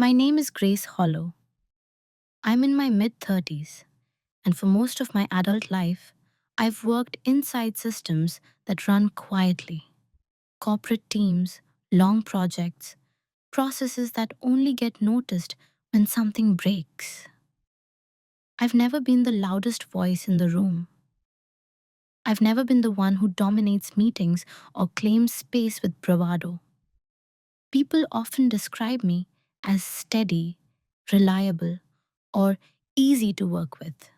My name is Grace Hollow. I'm in my mid-30s, and for most of my adult life, I've worked inside systems that run quietly. Corporate teams, long projects, processes that only get noticed when something breaks. I've never been the loudest voice in the room. I've never been the one who dominates meetings or claims space with bravado. People often describe me as steady, reliable, or easy to work with.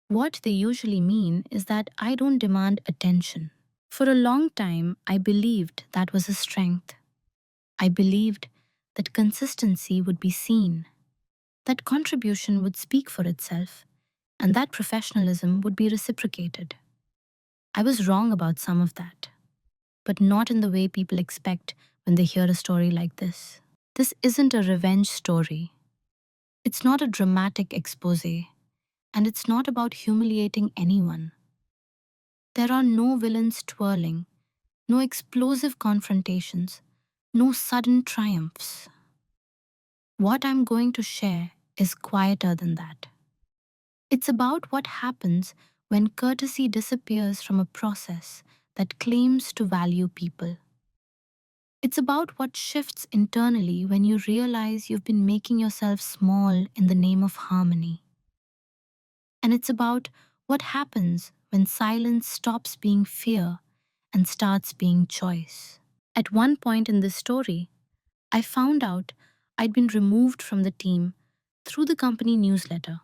What they usually mean is that I don't demand attention. For a long time, I believed that was a strength. I believed that consistency would be seen, that contribution would speak for itself, and that professionalism would be reciprocated. I was wrong about some of that, but not in the way people expect when they hear a story like this. This isn't a revenge story. It's not a dramatic expose, and it's not about humiliating anyone. There are no villains twirling, no explosive confrontations, no sudden triumphs. What I'm going to share is quieter than that. It's about what happens when courtesy disappears from a process that claims to value people. It's about what shifts internally when you realize you've been making yourself small in the name of harmony. And it's about what happens when silence stops being fear and starts being choice. At one point in this story, I found out I'd been removed from the team through the company newsletter.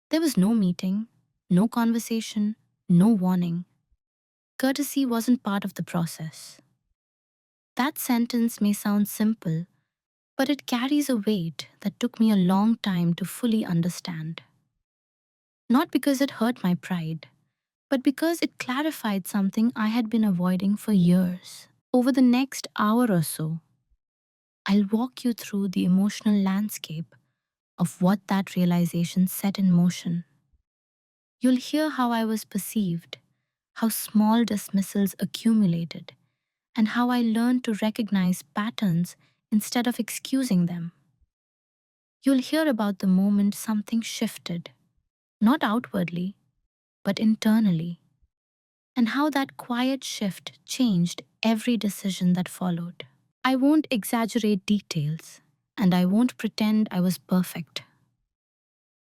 There was no meeting, no conversation, no warning. Courtesy wasn't part of the process. That sentence may sound simple, but it carries a weight that took me a long time to fully understand. Not because it hurt my pride, but because it clarified something I had been avoiding for years. Over the next hour or so, I'll walk you through the emotional landscape of what that realization set in motion. You'll hear how I was perceived, how small dismissals accumulated, and how I learned to recognize patterns instead of excusing them. You'll hear about the moment something shifted, not outwardly, but internally, and how that quiet shift changed every decision that followed. I won't exaggerate details, and I won't pretend I was perfect.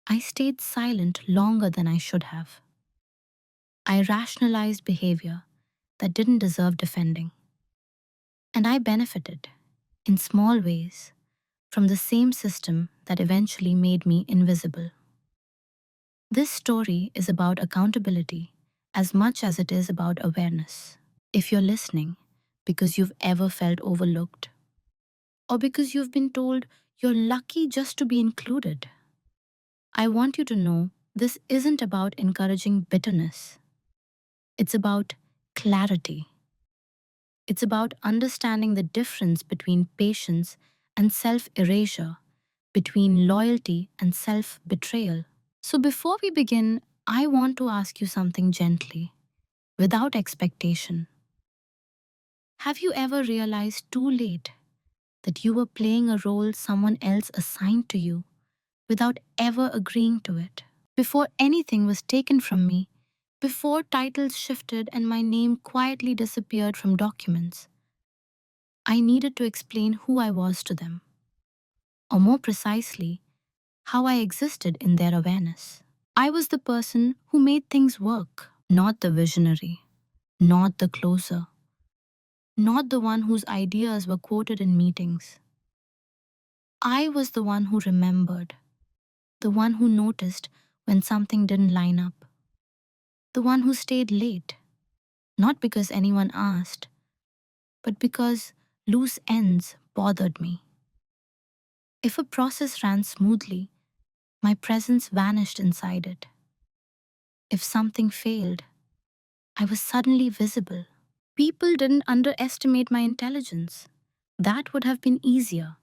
I stayed silent longer than I should have. I rationalized behavior that didn't deserve defending. And I benefited, in small ways, from the same system that eventually made me invisible. This story is about accountability as much as it is about awareness. If you're listening because you've ever felt overlooked, or because you've been told you're lucky just to be included, I want you to know this isn't about encouraging bitterness. It's about clarity. It's about understanding the difference between patience and self-erasure, between loyalty and self-betrayal. So before we begin, I want to ask you something gently, without expectation. Have you ever realized too late that you were playing a role someone else assigned to you without ever agreeing to it? Before anything was taken from me, before titles shifted and my name quietly disappeared from documents, I needed to explain who I was to them, or more precisely, how I existed in their awareness. I was the person who made things work, not the visionary, not the closer, not the one whose ideas were quoted in meetings. I was the one who remembered, the one who noticed when something didn't line up, the one who stayed late, not because anyone asked, but because loose ends bothered me. If a process ran smoothly, my presence vanished inside it. If something failed, I was suddenly visible. People didn't underestimate my intelligence. That would have been easier.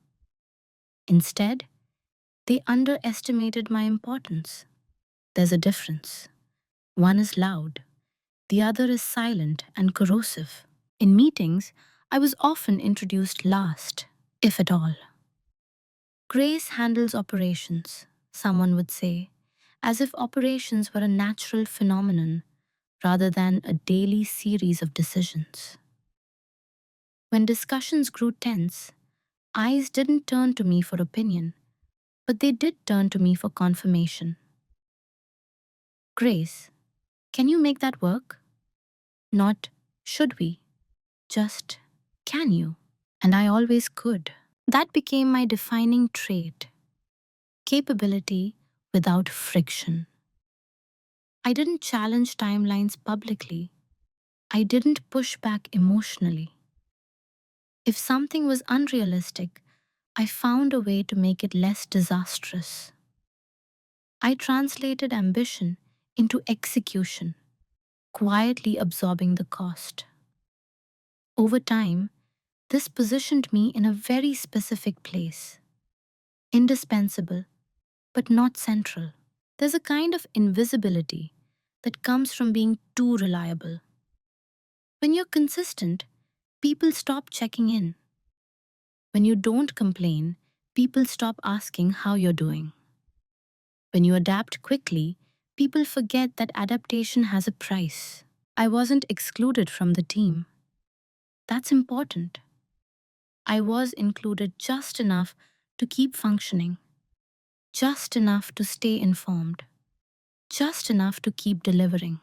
Instead, they underestimated my importance. There's a difference. One is loud, the other is silent and corrosive. In meetings, I was often introduced last, if at all. Grace handles operations, someone would say, as if operations were a natural phenomenon rather than a daily series of decisions. When discussions grew tense, eyes didn't turn to me for opinion, but they did turn to me for confirmation. Grace, can you make that work? Not, should we? Just, can you? And I always could. That became my defining trait, capability without friction. I didn't challenge timelines publicly. I didn't push back emotionally. If something was unrealistic, I found a way to make it less disastrous. I translated ambition into execution, quietly absorbing the cost. Over time, this positioned me in a very specific place, indispensable, but not central. There's a kind of invisibility that comes from being too reliable. When you're consistent, people stop checking in. When you don't complain, people stop asking how you're doing. When you adapt quickly, people forget that adaptation has a price. I wasn't excluded from the team. That's important. I was included just enough to keep functioning, just enough to stay informed, just enough to keep delivering.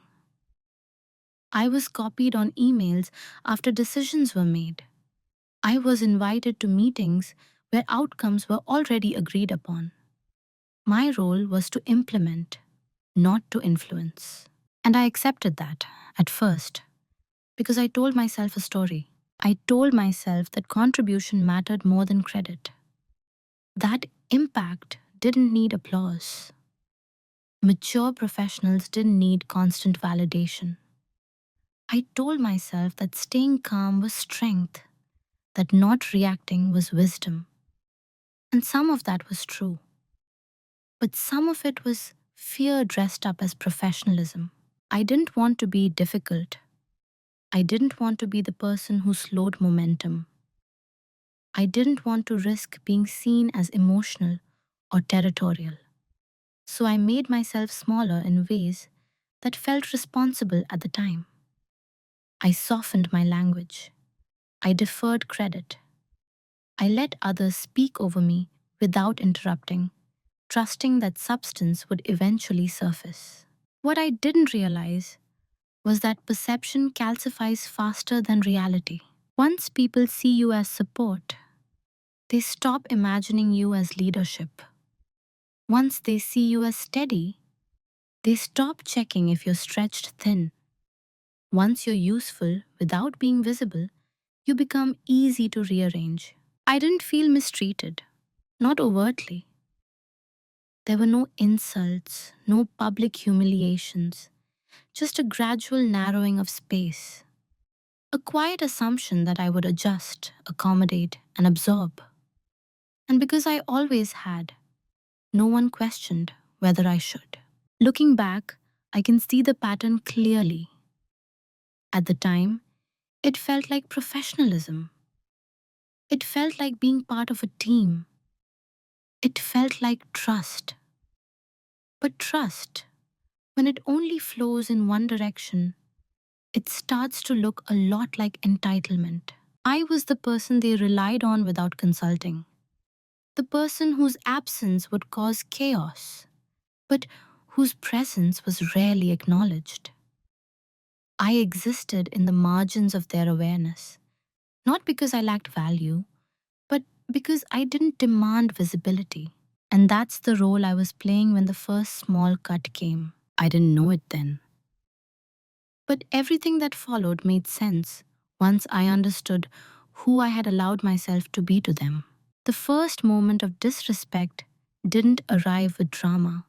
I was copied on emails after decisions were made. I was invited to meetings where outcomes were already agreed upon. My role was to implement, not to influence. And I accepted that at first because I told myself a story. I told myself that contribution mattered more than credit. That impact didn't need applause. Mature professionals didn't need constant validation. I told myself that staying calm was strength, that not reacting was wisdom. And some of that was true. But some of it was fear dressed up as professionalism. I didn't want to be difficult. I didn't want to be the person who slowed momentum. I didn't want to risk being seen as emotional or territorial. So I made myself smaller in ways that felt responsible at the time. I softened my language. I deferred credit. I let others speak over me without interrupting, trusting that substance would eventually surface. What I didn't realize was that perception calcifies faster than reality. Once people see you as support, they stop imagining you as leadership. Once they see you as steady, they stop checking if you're stretched thin. Once you're useful without being visible, you become easy to rearrange. I didn't feel mistreated, not overtly. There were no insults, no public humiliations, just a gradual narrowing of space. A quiet assumption that I would adjust, accommodate, and absorb. And because I always had, no one questioned whether I should. Looking back, I can see the pattern clearly. At the time, it felt like professionalism. It felt like being part of a team. It felt like trust. But trust, when it only flows in one direction, it starts to look a lot like entitlement. I was the person they relied on without consulting, the person whose absence would cause chaos, but whose presence was rarely acknowledged. I existed in the margins of their awareness, not because I lacked value, but because I didn't demand visibility. And that's the role I was playing when the first small cut came. I didn't know it then. But everything that followed made sense once I understood who I had allowed myself to be to them. The first moment of disrespect didn't arrive with drama.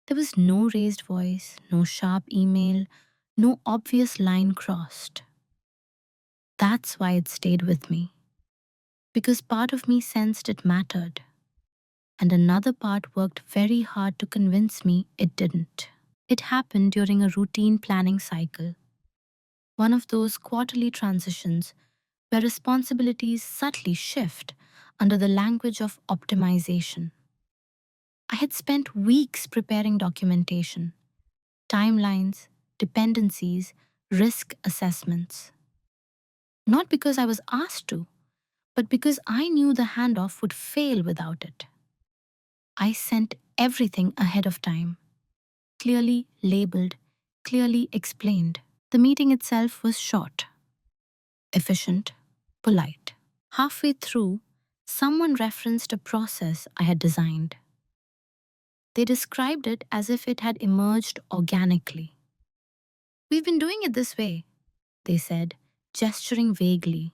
There was no raised voice, no sharp email, no obvious line crossed. That's why it stayed with me. Because part of me sensed it mattered, and another part worked very hard to convince me it didn't. It happened during a routine planning cycle, one of those quarterly transitions where responsibilities subtly shift under the language of optimization. I had spent weeks preparing documentation, timelines, dependencies, risk assessments. Not because I was asked to, but because I knew the handoff would fail without it. I sent everything ahead of time, clearly labeled, clearly explained. The meeting itself was short, efficient, polite. Halfway through, someone referenced a process I had designed. They described it as if it had emerged organically. "We've been doing it this way," they said, gesturing vaguely.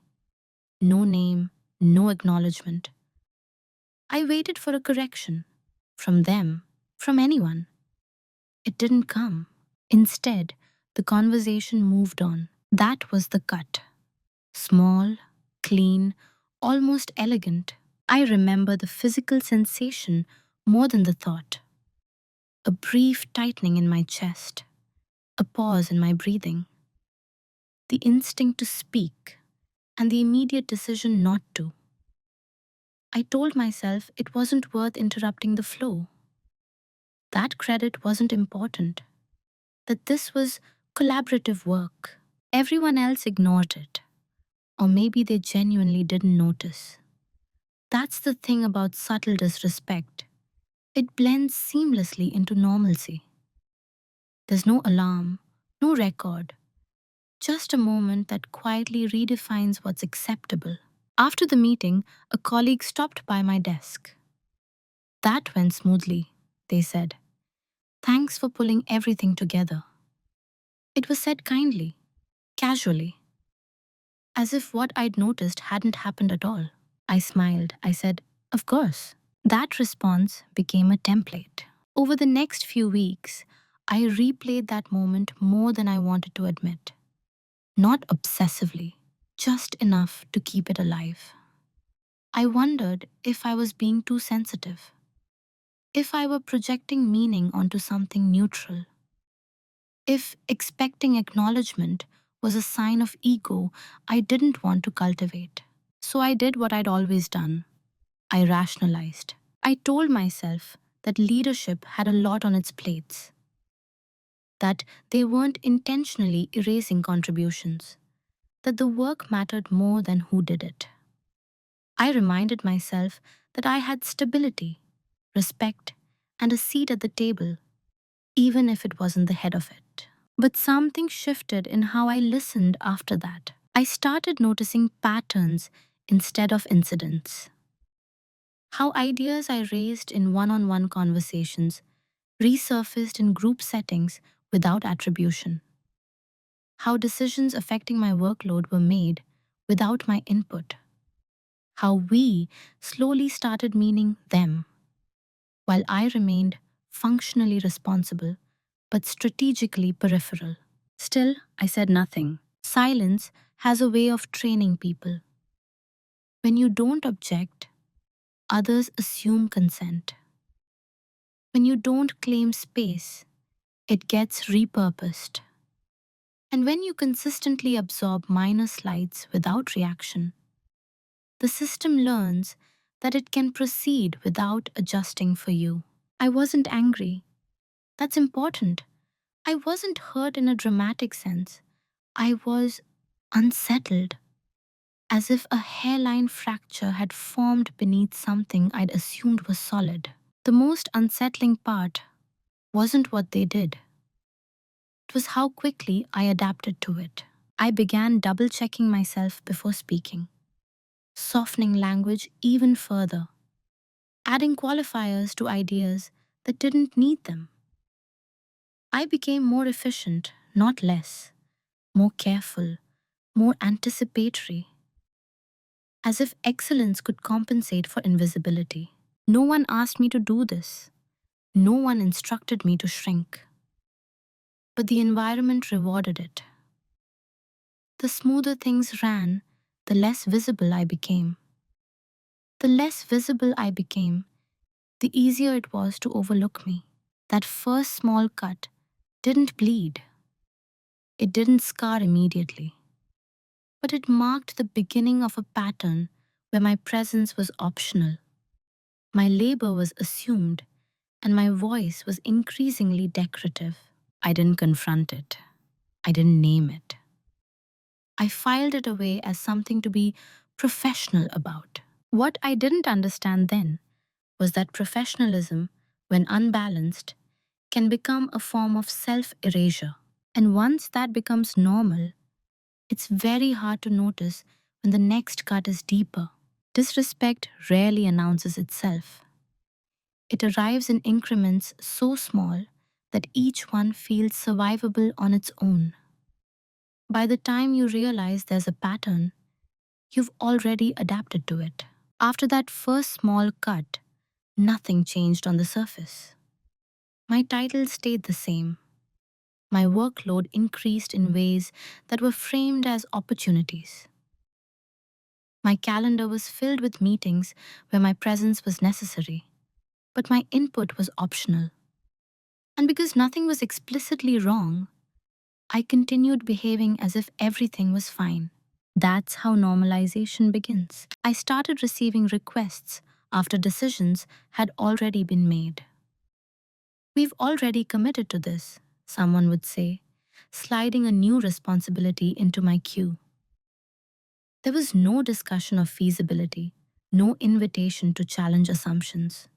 No name, no acknowledgement. I waited for a correction. From them, from anyone. It didn't come. Instead, the conversation moved on. That was the cut. Small, clean, almost elegant. I remember the physical sensation more than the thought. A brief tightening in my chest, a pause in my breathing, the instinct to speak, and the immediate decision not to. I told myself it wasn't worth interrupting the flow. That credit wasn't important, that this was collaborative work. Everyone else ignored it, or maybe they genuinely didn't notice. That's the thing about subtle disrespect. It blends seamlessly into normalcy. There's no alarm, no record, just a moment that quietly redefines what's acceptable. After the meeting, a colleague stopped by my desk. "That went smoothly," they said. "Thanks for pulling everything together." It was said kindly, casually, as if what I'd noticed hadn't happened at all. I smiled. I said, "Of course." That response became a template. Over the next few weeks, I replayed that moment more than I wanted to admit. Not obsessively, just enough to keep it alive. I wondered if I was being too sensitive, if I were projecting meaning onto something neutral, if expecting acknowledgement was a sign of ego I didn't want to cultivate. So I did what I'd always done. I rationalized. I told myself that leadership had a lot on its plates, that they weren't intentionally erasing contributions, that the work mattered more than who did it. I reminded myself that I had stability, respect, and a seat at the table, even if it wasn't the head of it. But something shifted in how I listened after that. I started noticing patterns instead of incidents. How ideas I raised in one-on-one conversations resurfaced in group settings without attribution. How decisions affecting my workload were made without my input. How we slowly started meaning them, while I remained functionally responsible but strategically peripheral. Still, I said nothing. Silence has a way of training people. When you don't object, others assume consent. When you don't claim space, it gets repurposed. And when you consistently absorb minor slights without reaction, the system learns that it can proceed without adjusting for you. I wasn't angry. That's important. I wasn't hurt in a dramatic sense. I was unsettled, as if a hairline fracture had formed beneath something I'd assumed was solid. The most unsettling part wasn't what they did. It was how quickly I adapted to it. I began double-checking myself before speaking, softening language even further, adding qualifiers to ideas that didn't need them. I became more efficient, not less, more careful, more anticipatory, as if excellence could compensate for invisibility. No one asked me to do this. No one instructed me to shrink. But the environment rewarded it. The smoother things ran, the less visible I became. The less visible I became, the easier it was to overlook me. That first small cut didn't bleed. It didn't scar immediately. But it marked the beginning of a pattern where my presence was optional, my labor was assumed, and my voice was increasingly decorative. I didn't confront it. I didn't name it. I filed it away as something to be professional about. What I didn't understand then was that professionalism, when unbalanced, can become a form of self erasure. And once that becomes normal, it's very hard to notice when the next cut is deeper. Disrespect rarely announces itself. It arrives in increments so small that each one feels survivable on its own. By the time you realize there's a pattern, you've already adapted to it. After that first small cut, nothing changed on the surface. My title stayed the same. My workload increased in ways that were framed as opportunities. My calendar was filled with meetings where my presence was necessary, but my input was optional. And because nothing was explicitly wrong, I continued behaving as if everything was fine. That's how normalization begins. I started receiving requests after decisions had already been made. We've already committed to this, someone would say, sliding a new responsibility into my queue. There was no discussion of feasibility, no invitation to challenge assumptions,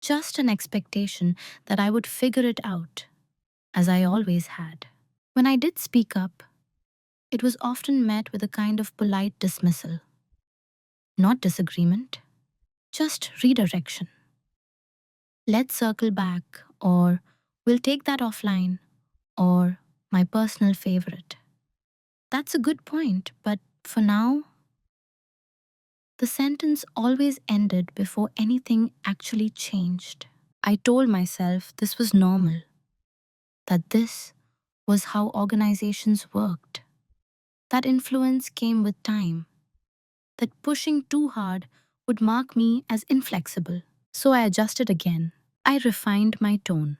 just an expectation that I would figure it out, as I always had. When I did speak up, it was often met with a kind of polite dismissal. Not disagreement, just redirection. Let's circle back, or we'll take that offline, or my personal favorite. That's a good point, but for now, the sentence always ended before anything actually changed. I told myself this was normal, that this was how organizations worked, that influence came with time, that pushing too hard would mark me as inflexible. So I adjusted again. I refined my tone.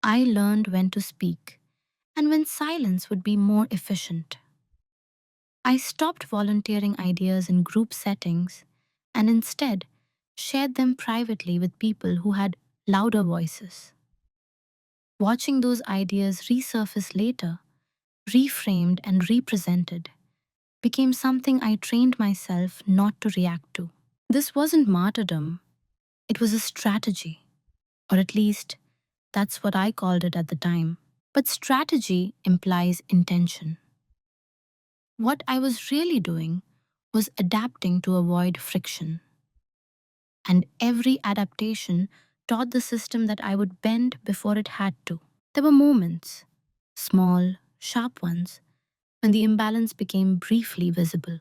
I learned when to speak and when silence would be more efficient. I stopped volunteering ideas in group settings and instead shared them privately with people who had louder voices. Watching those ideas resurface later, reframed and represented, became something I trained myself not to react to. This wasn't martyrdom, it was a strategy, or at least that's what I called it at the time. But strategy implies intention. What I was really doing was adapting to avoid friction. And every adaptation taught the system that I would bend before it had to. There were moments, small, sharp ones, when the imbalance became briefly visible.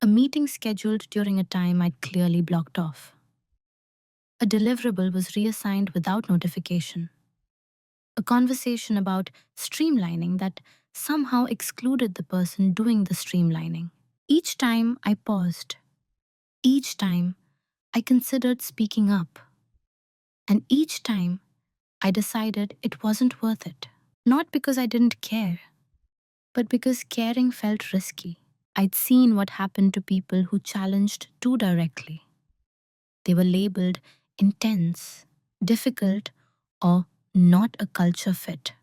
A meeting scheduled during a time I'd clearly blocked off. A deliverable was reassigned without notification. A conversation about streamlining that somehow excluded the person doing the streamlining. Each time I paused, each time I considered speaking up, and each time I decided it wasn't worth it. Not because I didn't care, but because caring felt risky. I'd seen what happened to people who challenged too directly. They were labeled intense, difficult, or not a culture fit.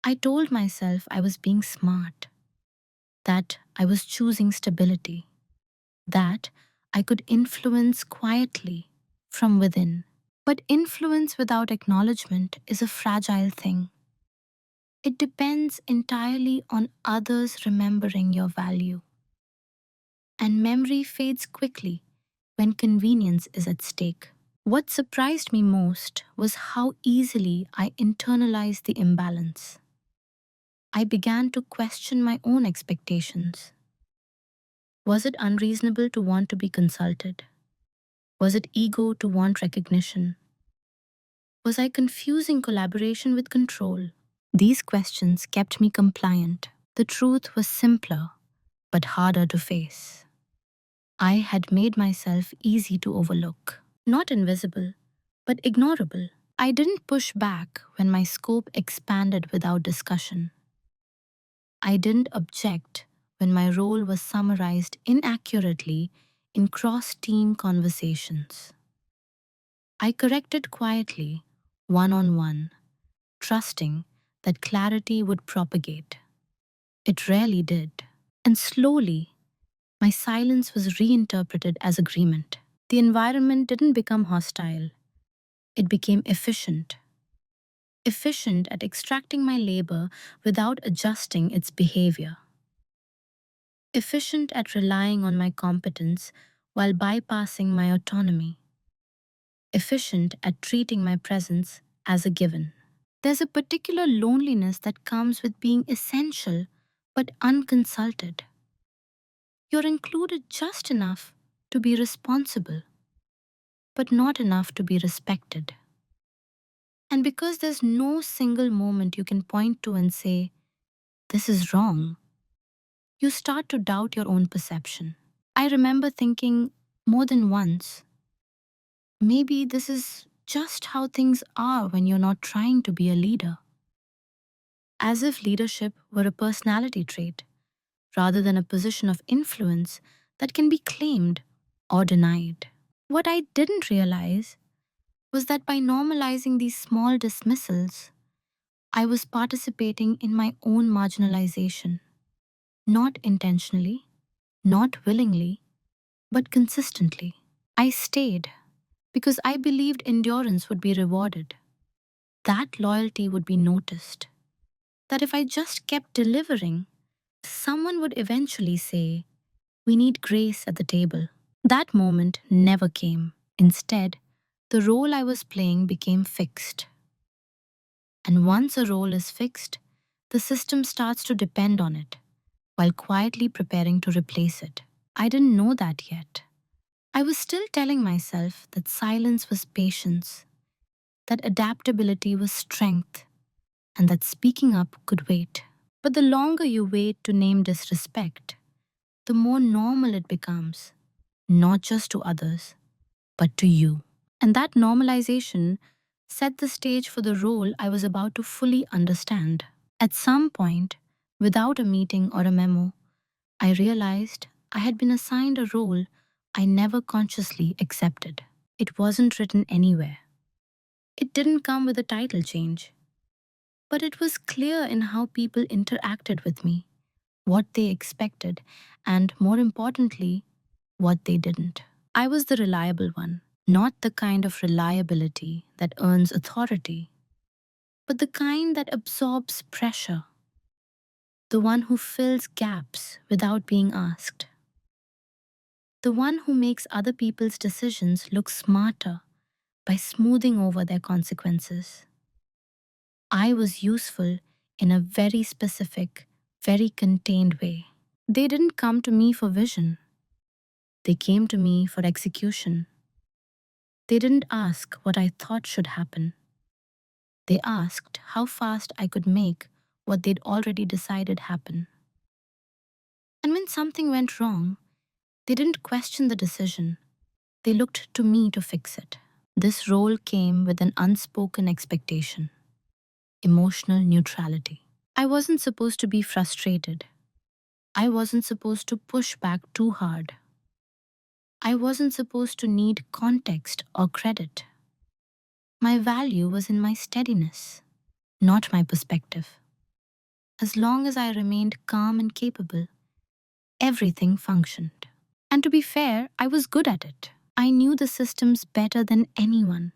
I told myself I was being smart, that I was choosing stability, that I could influence quietly from within. But influence without acknowledgement is a fragile thing. It depends entirely on others remembering your value. And memory fades quickly when convenience is at stake. What surprised me most was how easily I internalized the imbalance. I began to question my own expectations. Was it unreasonable to want to be consulted? Was it ego to want recognition? Was I confusing collaboration with control? These questions kept me compliant. The truth was simpler, but harder to face. I had made myself easy to overlook. Not invisible, but ignorable. I didn't push back when my scope expanded without discussion. I didn't object when my role was summarized inaccurately in cross team conversations. I corrected quietly, one on one, trusting that clarity would propagate. It rarely did. And slowly, my silence was reinterpreted as agreement. The environment didn't become hostile, it became efficient. Efficient at extracting my labor without adjusting its behavior. Efficient at relying on my competence while bypassing my autonomy. Efficient at treating my presence as a given. There's a particular loneliness that comes with being essential but unconsulted. You're included just enough to be responsible, but not enough to be respected. And because there's no single moment you can point to and say, this is wrong, you start to doubt your own perception. I remember thinking more than once, maybe this is just how things are when you're not trying to be a leader. As if leadership were a personality trait, rather than a position of influence that can be claimed or denied. What I didn't realize was that by normalizing these small dismissals, I was participating in my own marginalization, not intentionally, not willingly, but consistently. I stayed because I believed endurance would be rewarded, that loyalty would be noticed, that if I just kept delivering, someone would eventually say, we need grace at the table. That moment never came. Instead, the role I was playing became fixed. And once a role is fixed, the system starts to depend on it, while quietly preparing to replace it. I didn't know that yet. I was still telling myself that silence was patience, that adaptability was strength, and that speaking up could wait. But the longer you wait to name disrespect, the more normal it becomes, not just to others, but to you. And that normalization set the stage for the role I was about to fully understand. At some point, without a meeting or a memo, I realized I had been assigned a role I never consciously accepted. It wasn't written anywhere. It didn't come with a title change. But it was clear in how people interacted with me, what they expected, and more importantly, what they didn't. I was the reliable one, not the kind of reliability that earns authority, but the kind that absorbs pressure, the one who fills gaps without being asked, the one who makes other people's decisions look smarter by smoothing over their consequences. I was useful in a very specific, very contained way. They didn't come to me for vision. They came to me for execution. They didn't ask what I thought should happen. They asked how fast I could make what they'd already decided happen. And when something went wrong, they didn't question the decision. They looked to me to fix it. This role came with an unspoken expectation: emotional neutrality. I wasn't supposed to be frustrated. I wasn't supposed to push back too hard. I wasn't supposed to need context or credit. My value was in my steadiness, not my perspective. As long as I remained calm and capable, everything functioned. And to be fair, I was good at it. I knew the systems better than anyone.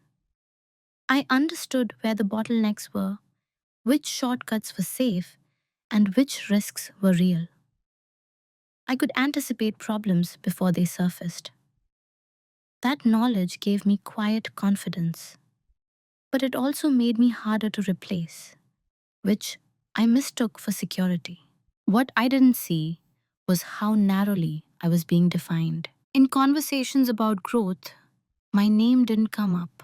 I understood where the bottlenecks were, which shortcuts were safe, and which risks were real. I could anticipate problems before they surfaced. That knowledge gave me quiet confidence, but it also made me harder to replace, which I mistook for security. What I didn't see was how narrowly I was being defined. In conversations about growth, my name didn't come up.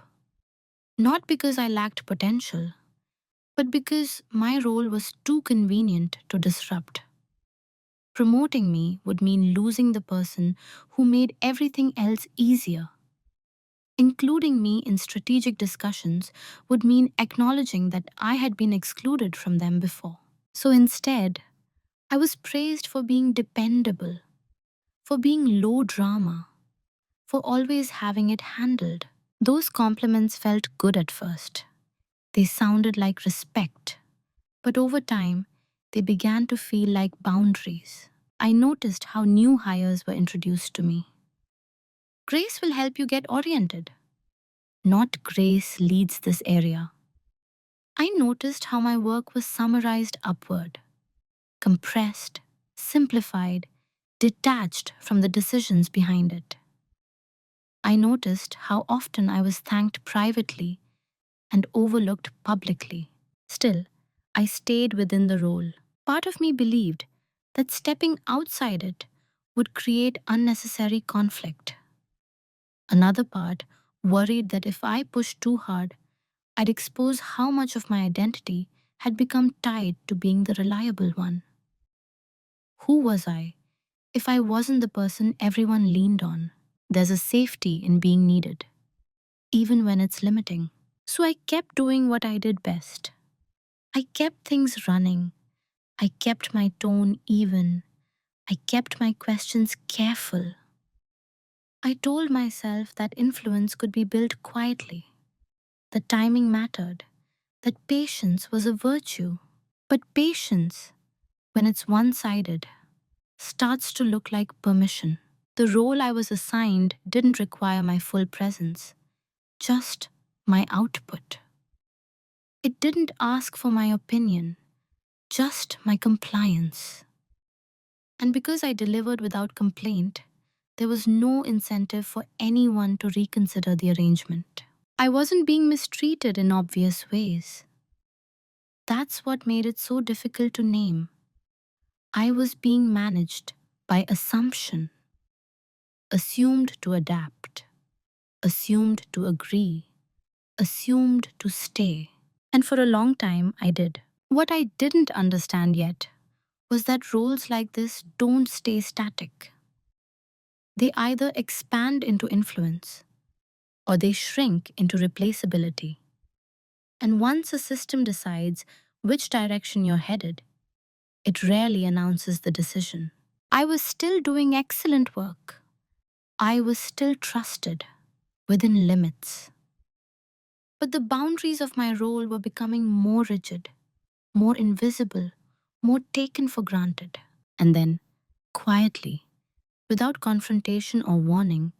Not because I lacked potential, but because my role was too convenient to disrupt. Promoting me would mean losing the person who made everything else easier. Including me in strategic discussions would mean acknowledging that I had been excluded from them before. So instead, I was praised for being dependable, for being low drama, for always having it handled. Those compliments felt good at first. They sounded like respect, but over time, they began to feel like boundaries. I noticed how new hires were introduced to me. Grace will help you get oriented. Not Grace leads this area. I noticed how my work was summarized upward, compressed, simplified, detached from the decisions behind it. I noticed how often I was thanked privately and overlooked publicly. Still, I stayed within the role. Part of me believed that stepping outside it would create unnecessary conflict. Another part worried that if I pushed too hard, I'd expose how much of my identity had become tied to being the reliable one. Who was I if I wasn't the person everyone leaned on? There's a safety in being needed, even when it's limiting. So I kept doing what I did best. I kept things running. I kept my tone even. I kept my questions careful. I told myself that influence could be built quietly, that timing mattered, that patience was a virtue. But patience, when it's one sided, starts to look like permission. The role I was assigned didn't require my full presence, just my output. It didn't ask for my opinion, just my compliance. And because I delivered without complaint, there was no incentive for anyone to reconsider the arrangement. I wasn't being mistreated in obvious ways. That's what made it so difficult to name. I was being managed by assumption, assumed to adapt, assumed to agree, assumed to stay. And for a long time, I did. What I didn't understand yet was that roles like this don't stay static. They either expand into influence or they shrink into replaceability. And once a system decides which direction you're headed, it rarely announces the decision. I was still doing excellent work. I was still trusted within limits. But the boundaries of my role were becoming more rigid, more invisible, more taken for granted. And then, quietly, without confrontation or warning,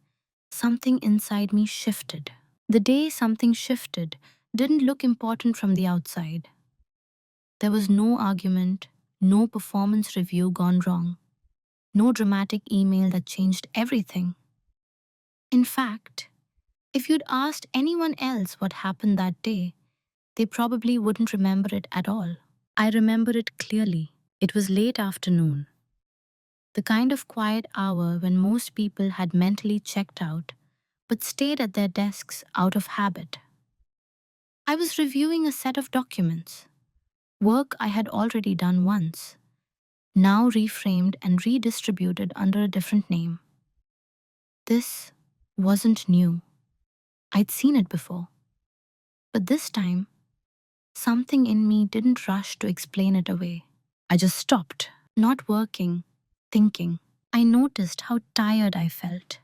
something inside me shifted. The day something shifted didn't look important from the outside. There was no argument, no performance review gone wrong, no dramatic email that changed everything. In fact, if you'd asked anyone else what happened that day, they probably wouldn't remember it at all. I remember it clearly. It was late afternoon, the kind of quiet hour when most people had mentally checked out but stayed at their desks out of habit. I was reviewing a set of documents, work I had already done once, now reframed and redistributed under a different name. This wasn't new. I'd seen it before. But this time, something in me didn't rush to explain it away. I just stopped, not working, thinking. I noticed how tired I felt,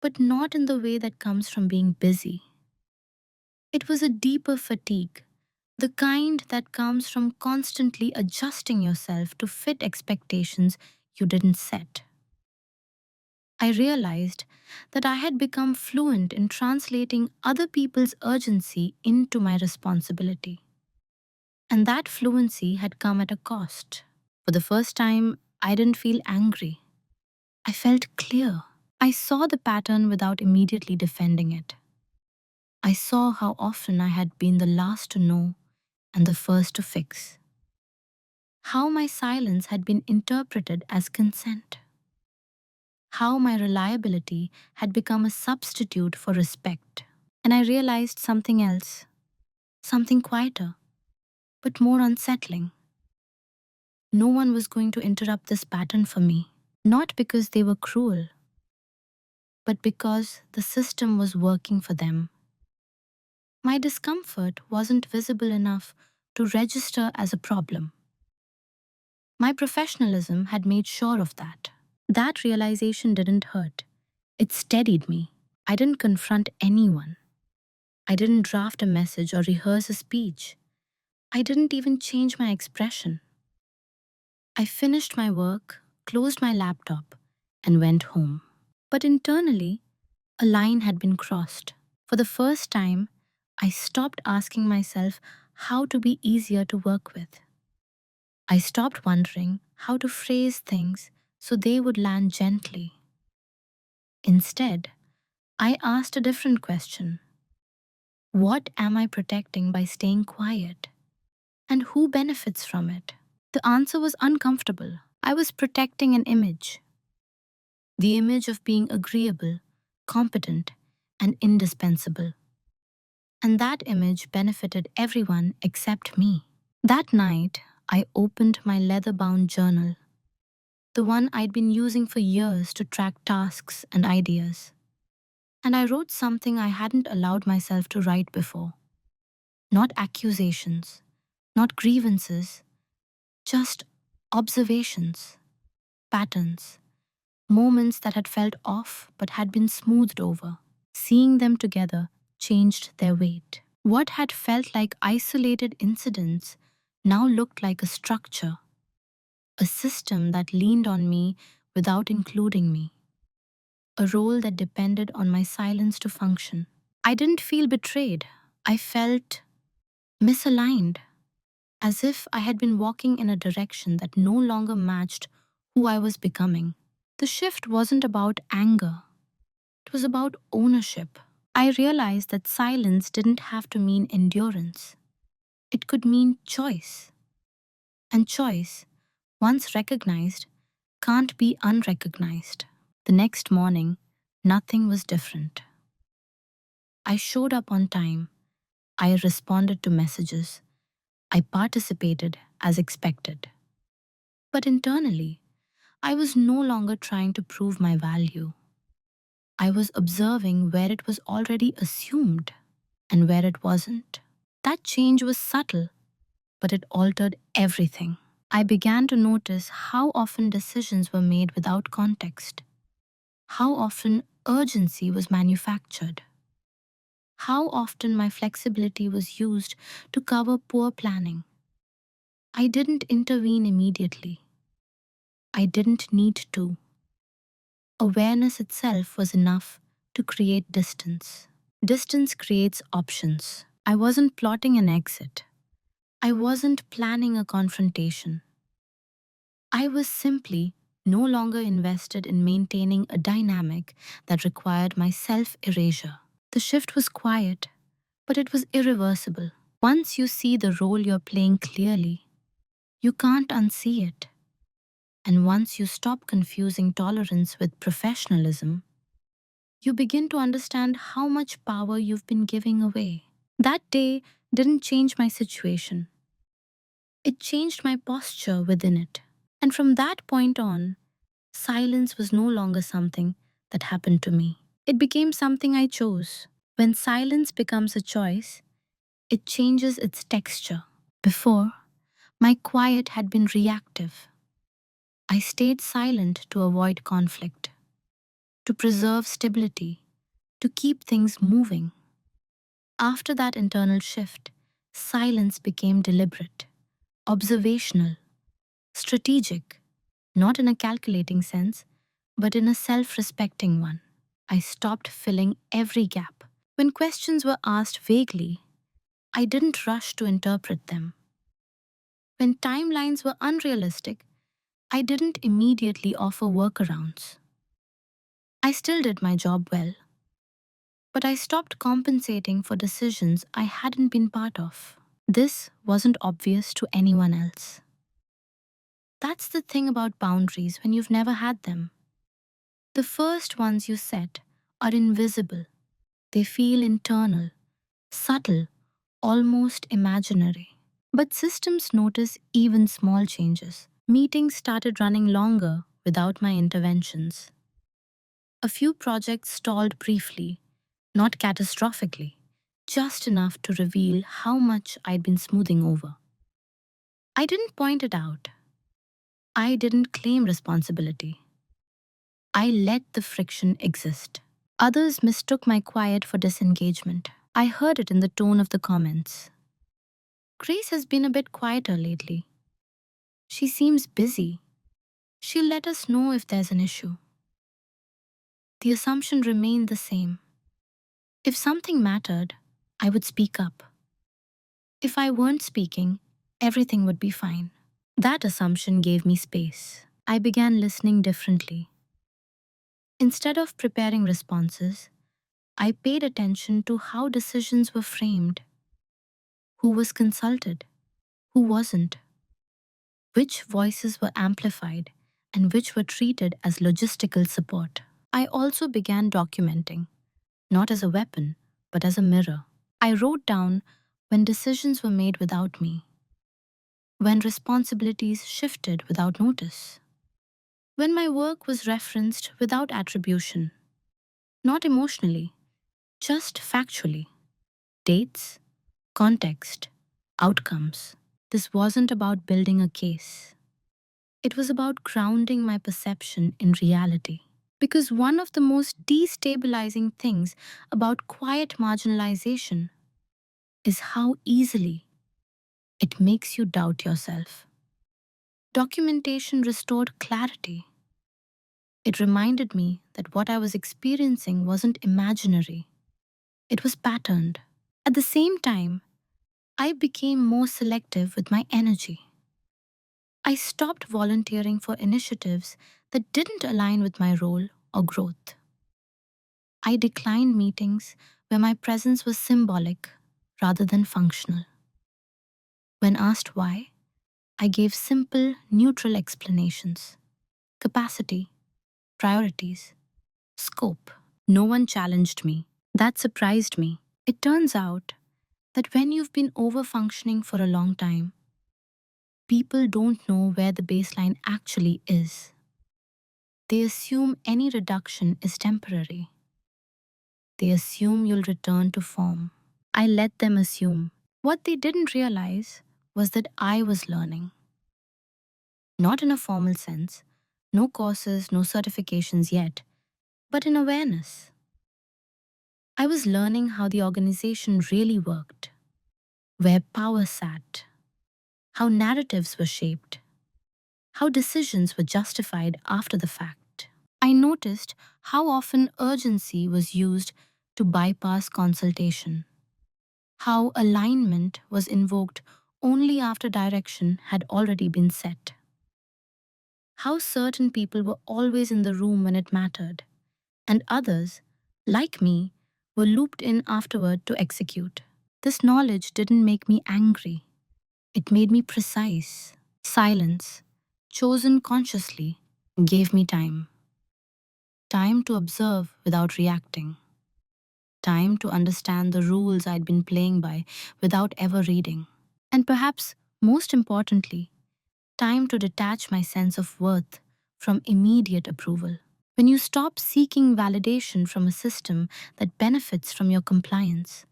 but not in the way that comes from being busy. It was a deeper fatigue, the kind that comes from constantly adjusting yourself to fit expectations you didn't set. I realized that I had become fluent in translating other people's urgency into my responsibility. And that fluency had come at a cost. For the first time, I didn't feel angry. I felt clear. I saw the pattern without immediately defending it. I saw how often I had been the last to know and the first to fix. How my silence had been interpreted as consent. How my reliability had become a substitute for respect. And I realized something else, something quieter, but more unsettling. No one was going to interrupt this pattern for me, not because they were cruel, but because the system was working for them. My discomfort wasn't visible enough to register as a problem. My professionalism had made sure of that. That realization didn't hurt. It steadied me. I didn't confront anyone. I didn't draft a message or rehearse a speech. I didn't even change my expression. I finished my work, closed my laptop, and went home. But internally, a line had been crossed. For the first time, I stopped asking myself how to be easier to work with. I stopped wondering how to phrase things so they would land gently. Instead, I asked a different question. What am I protecting by staying quiet? And who benefits from it? The answer was uncomfortable. I was protecting an image, the image of being agreeable, competent, and indispensable. And that image benefited everyone except me. That night, I opened my leather bound journal, the one I'd been using for years to track tasks and ideas. And I wrote something I hadn't allowed myself to write before. Not accusations, not grievances, just observations, patterns, moments that had felt off but had been smoothed over. Seeing them together changed their weight. What had felt like isolated incidents now looked like a structure, a system that leaned on me without including me, a role that depended on my silence to function. I didn't feel betrayed. I felt misaligned, as if I had been walking in a direction that no longer matched who I was becoming. The shift wasn't about anger, it was about ownership. I realized that silence didn't have to mean endurance, it could mean choice. And choice, once recognized, can't be unrecognized. The next morning, nothing was different. I showed up on time, I responded to messages, I participated as expected. But internally, I was no longer trying to prove my value. I was observing where it was already assumed and where it wasn't. That change was subtle, but it altered everything. I began to notice how often decisions were made without context, how often urgency was manufactured, how often my flexibility was used to cover poor planning. I didn't intervene immediately. I didn't need to. Awareness itself was enough to create distance. Distance creates options. I wasn't plotting an exit. I wasn't planning a confrontation. I was simply no longer invested in maintaining a dynamic that required my self erasure. The shift was quiet, but it was irreversible. Once you see the role you're playing clearly, you can't unsee it. And once you stop confusing tolerance with professionalism, you begin to understand how much power you've been giving away. That day didn't change my situation, it changed my posture within it. And from that point on, silence was no longer something that happened to me. It became something I chose. When silence becomes a choice, it changes its texture. Before, my quiet had been reactive. I stayed silent to avoid conflict, to preserve stability, to keep things moving. After that internal shift, silence became deliberate, observational, strategic, not in a calculating sense, but in a self respecting one. I stopped filling every gap. When questions were asked vaguely, I didn't rush to interpret them. When timelines were unrealistic, I didn't immediately offer workarounds. I still did my job well, but I stopped compensating for decisions I hadn't been part of. This wasn't obvious to anyone else. That's the thing about boundaries when you've never had them. The first ones you set are invisible. They feel internal, subtle, almost imaginary. But systems notice even small changes. Meetings started running longer without my interventions. A few projects stalled briefly, not catastrophically, just enough to reveal how much I'd been smoothing over. I didn't point it out. I didn't claim responsibility. I let the friction exist. Others mistook my quiet for disengagement. I heard it in the tone of the comments. Grace has been a bit quieter lately. She seems busy. She'll let us know if there's an issue. The assumption remained the same. If something mattered, I would speak up. If I weren't speaking, everything would be fine. That assumption gave me space. I began listening differently. Instead of preparing responses, I paid attention to how decisions were framed, who was consulted, who wasn't, which voices were amplified, and which were treated as logistical support. I also began documenting, not as a weapon, but as a mirror. I wrote down when decisions were made without me, when responsibilities shifted without notice, when my work was referenced without attribution, not emotionally, just factually. Dates, context, outcomes. This wasn't about building a case. It was about grounding my perception in reality. Because one of the most destabilizing things about quiet marginalization is how easily it makes you doubt yourself. Documentation restored clarity. It reminded me that what I was experiencing wasn't imaginary, it was patterned. At the same time, I became more selective with my energy. I stopped volunteering for initiatives that didn't align with my role or growth. I declined meetings where my presence was symbolic rather than functional. When asked why, I gave simple, neutral explanations: capacity, priorities, scope. No one challenged me. That surprised me. It turns out that when you've been overfunctioning for a long time, people don't know where the baseline actually is. They assume any reduction is temporary. They assume you'll return to form. I let them assume. What they didn't realize was that I was learning. Not in a formal sense, no courses, no certifications yet, but in awareness. I was learning how the organization really worked, where power sat, how narratives were shaped, how decisions were justified after the fact. I noticed how often urgency was used to bypass consultation, how alignment was invoked only after direction had already been set, how certain people were always in the room when it mattered, and others, like me, were looped in afterward to execute. This knowledge didn't make me angry, it made me precise. Silence, chosen consciously, gave me time. Time to observe without reacting. Time to understand the rules I'd been playing by without ever reading. And perhaps most importantly, time to detach my sense of worth from immediate approval. When you stop seeking validation from a system that benefits from your compliance,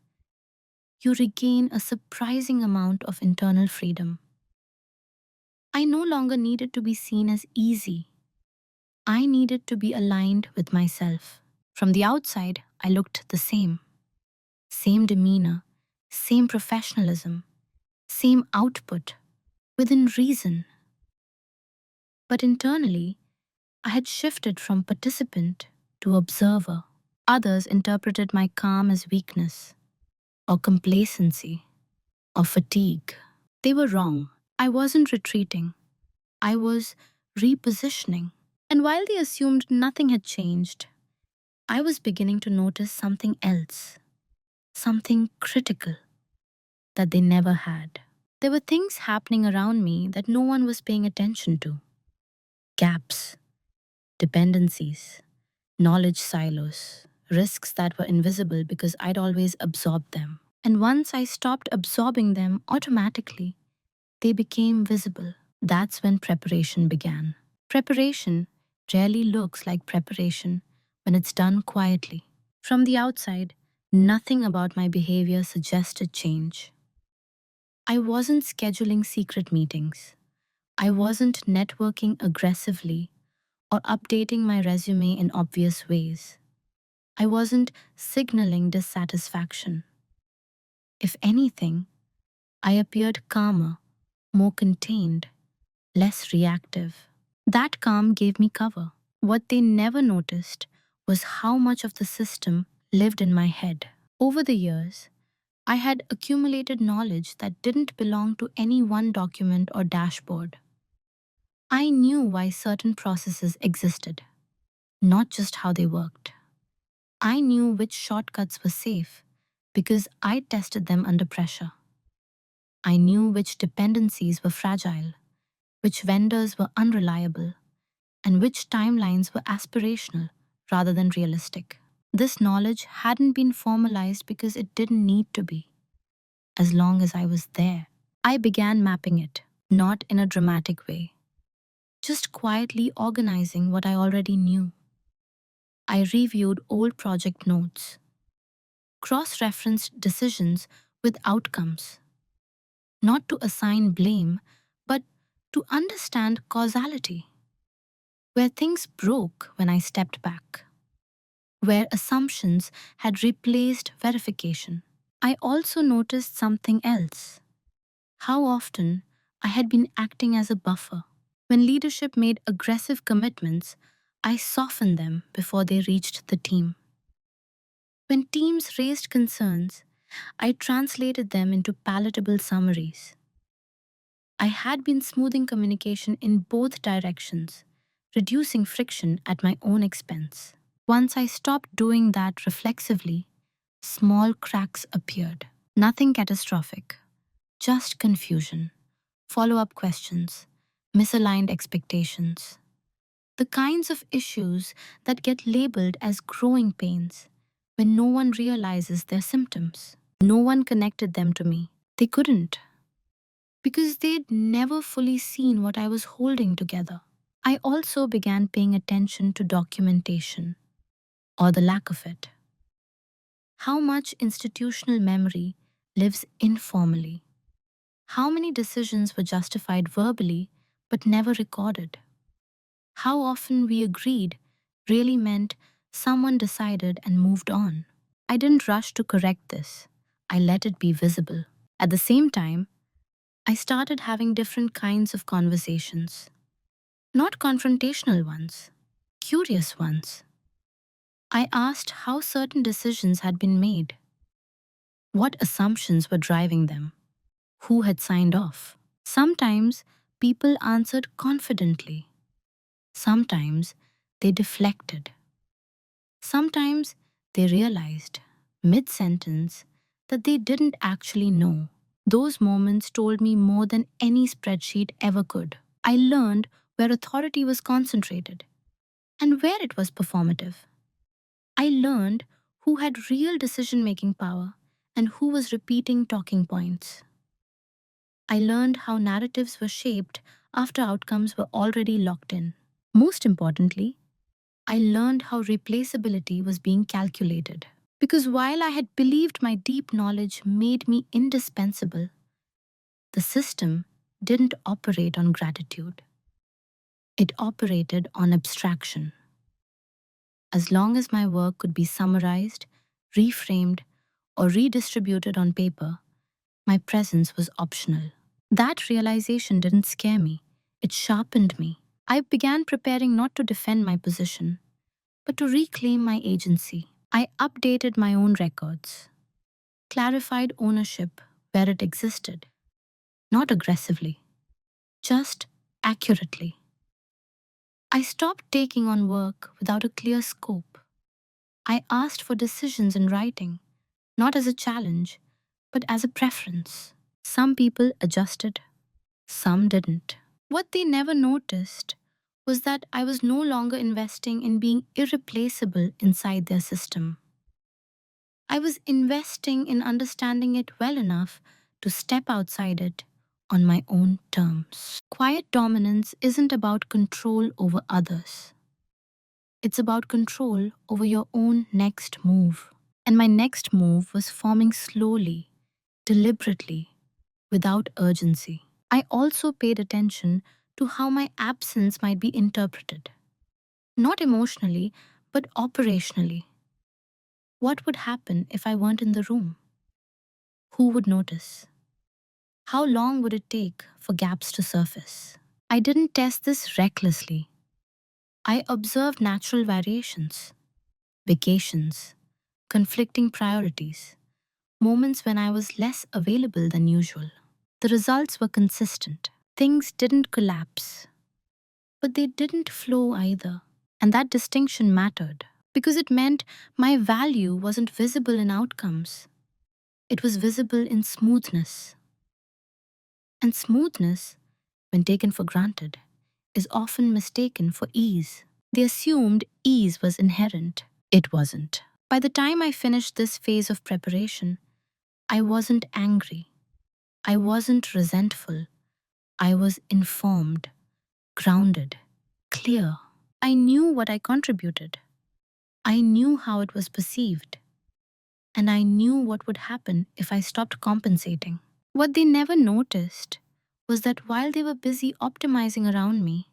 you regain a surprising amount of internal freedom. I no longer needed to be seen as easy. I needed to be aligned with myself. From the outside, I looked the same. Same demeanor, same professionalism, same output, within reason. But internally, I had shifted from participant to observer. Others interpreted my calm as weakness, or complacency, or fatigue. They were wrong. I wasn't retreating. I was repositioning. And while they assumed nothing had changed, I was beginning to notice something else, something critical that they never had. There were things happening around me that no one was paying attention to: gaps, dependencies, knowledge silos, risks that were invisible because I'd always absorbed them. And once I stopped absorbing them automatically, they became visible. That's when preparation began. Preparation rarely looks like preparation when it's done quietly. From the outside, nothing about my behavior suggested change. I wasn't scheduling secret meetings, I wasn't networking aggressively or updating my resume in obvious ways. I wasn't signaling dissatisfaction. If anything, I appeared calmer, more contained, less reactive. That calm gave me cover. What they never noticed was how much of the system lived in my head. Over the years, I had accumulated knowledge that didn't belong to any one document or dashboard. I knew why certain processes existed, not just how they worked. I knew which shortcuts were safe because I tested them under pressure. I knew which dependencies were fragile, which vendors were unreliable, and which timelines were aspirational rather than realistic. This knowledge hadn't been formalized because it didn't need to be. As long as I was there, I began mapping it, not in a dramatic way, just quietly organizing what I already knew. I reviewed old project notes, cross referenced decisions with outcomes, not to assign blame, but to understand causality, where things broke when I stepped back, where assumptions had replaced verification. I also noticed something else: how often I had been acting as a buffer. When leadership made aggressive commitments, I softened them before they reached the team. When teams raised concerns, I translated them into palatable summaries. I had been smoothing communication in both directions, reducing friction at my own expense. Once I stopped doing that reflexively, small cracks appeared. Nothing catastrophic, just confusion, follow up questions, misaligned expectations. The kinds of issues that get labeled as growing pains when no one realizes their symptoms. No one connected them to me. They couldn't, because they'd never fully seen what I was holding together. I also began paying attention to documentation, or the lack of it. How much institutional memory lives informally? How many decisions were justified verbally but never recorded? How often we agreed really meant someone decided and moved on. I didn't rush to correct this. I let it be visible. At the same time, I started having different kinds of conversations. Not confrontational ones, curious ones. I asked how certain decisions had been made, what assumptions were driving them, who had signed off. Sometimes people answered confidently. Sometimes they deflected. Sometimes they realized, mid sentence, that they didn't actually know. Those moments told me more than any spreadsheet ever could. I learned where authority was concentrated and where it was performative. I learned who had real decision making power and who was repeating talking points. I learned how narratives were shaped after outcomes were already locked in. Most importantly, I learned how replaceability was being calculated. Because while I had believed my deep knowledge made me indispensable, the system didn't operate on gratitude. It operated on abstraction. As long as my work could be summarized, reframed, or redistributed on paper, my presence was optional. That realization didn't scare me, it sharpened me. I began preparing not to defend my position, but to reclaim my agency. I updated my own records, clarified ownership where it existed, not aggressively, just accurately. I stopped taking on work without a clear scope. I asked for decisions in writing, not as a challenge, but as a preference. Some people adjusted, some didn't. What they never noticed was that I was no longer investing in being irreplaceable inside their system. I was investing in understanding it well enough to step outside it on my own terms. Quiet dominance isn't about control over others. It's about control over your own next move. And my next move was forming slowly, deliberately, without urgency. I also paid attention to how my absence might be interpreted. Not emotionally, but operationally. What would happen if I weren't in the room? Who would notice? How long would it take for gaps to surface? I didn't test this recklessly. I observed natural variations, vacations, conflicting priorities, moments when I was less available than usual. The results were consistent. Things didn't collapse, but they didn't flow either. And that distinction mattered because it meant my value wasn't visible in outcomes, it was visible in smoothness. And smoothness, when taken for granted, is often mistaken for ease. They assumed ease was inherent. It wasn't. By the time I finished this phase of preparation, I wasn't angry. I wasn't resentful. I was informed, grounded, clear. I knew what I contributed. I knew how it was perceived. And I knew what would happen if I stopped compensating. What they never noticed was that while they were busy optimizing around me,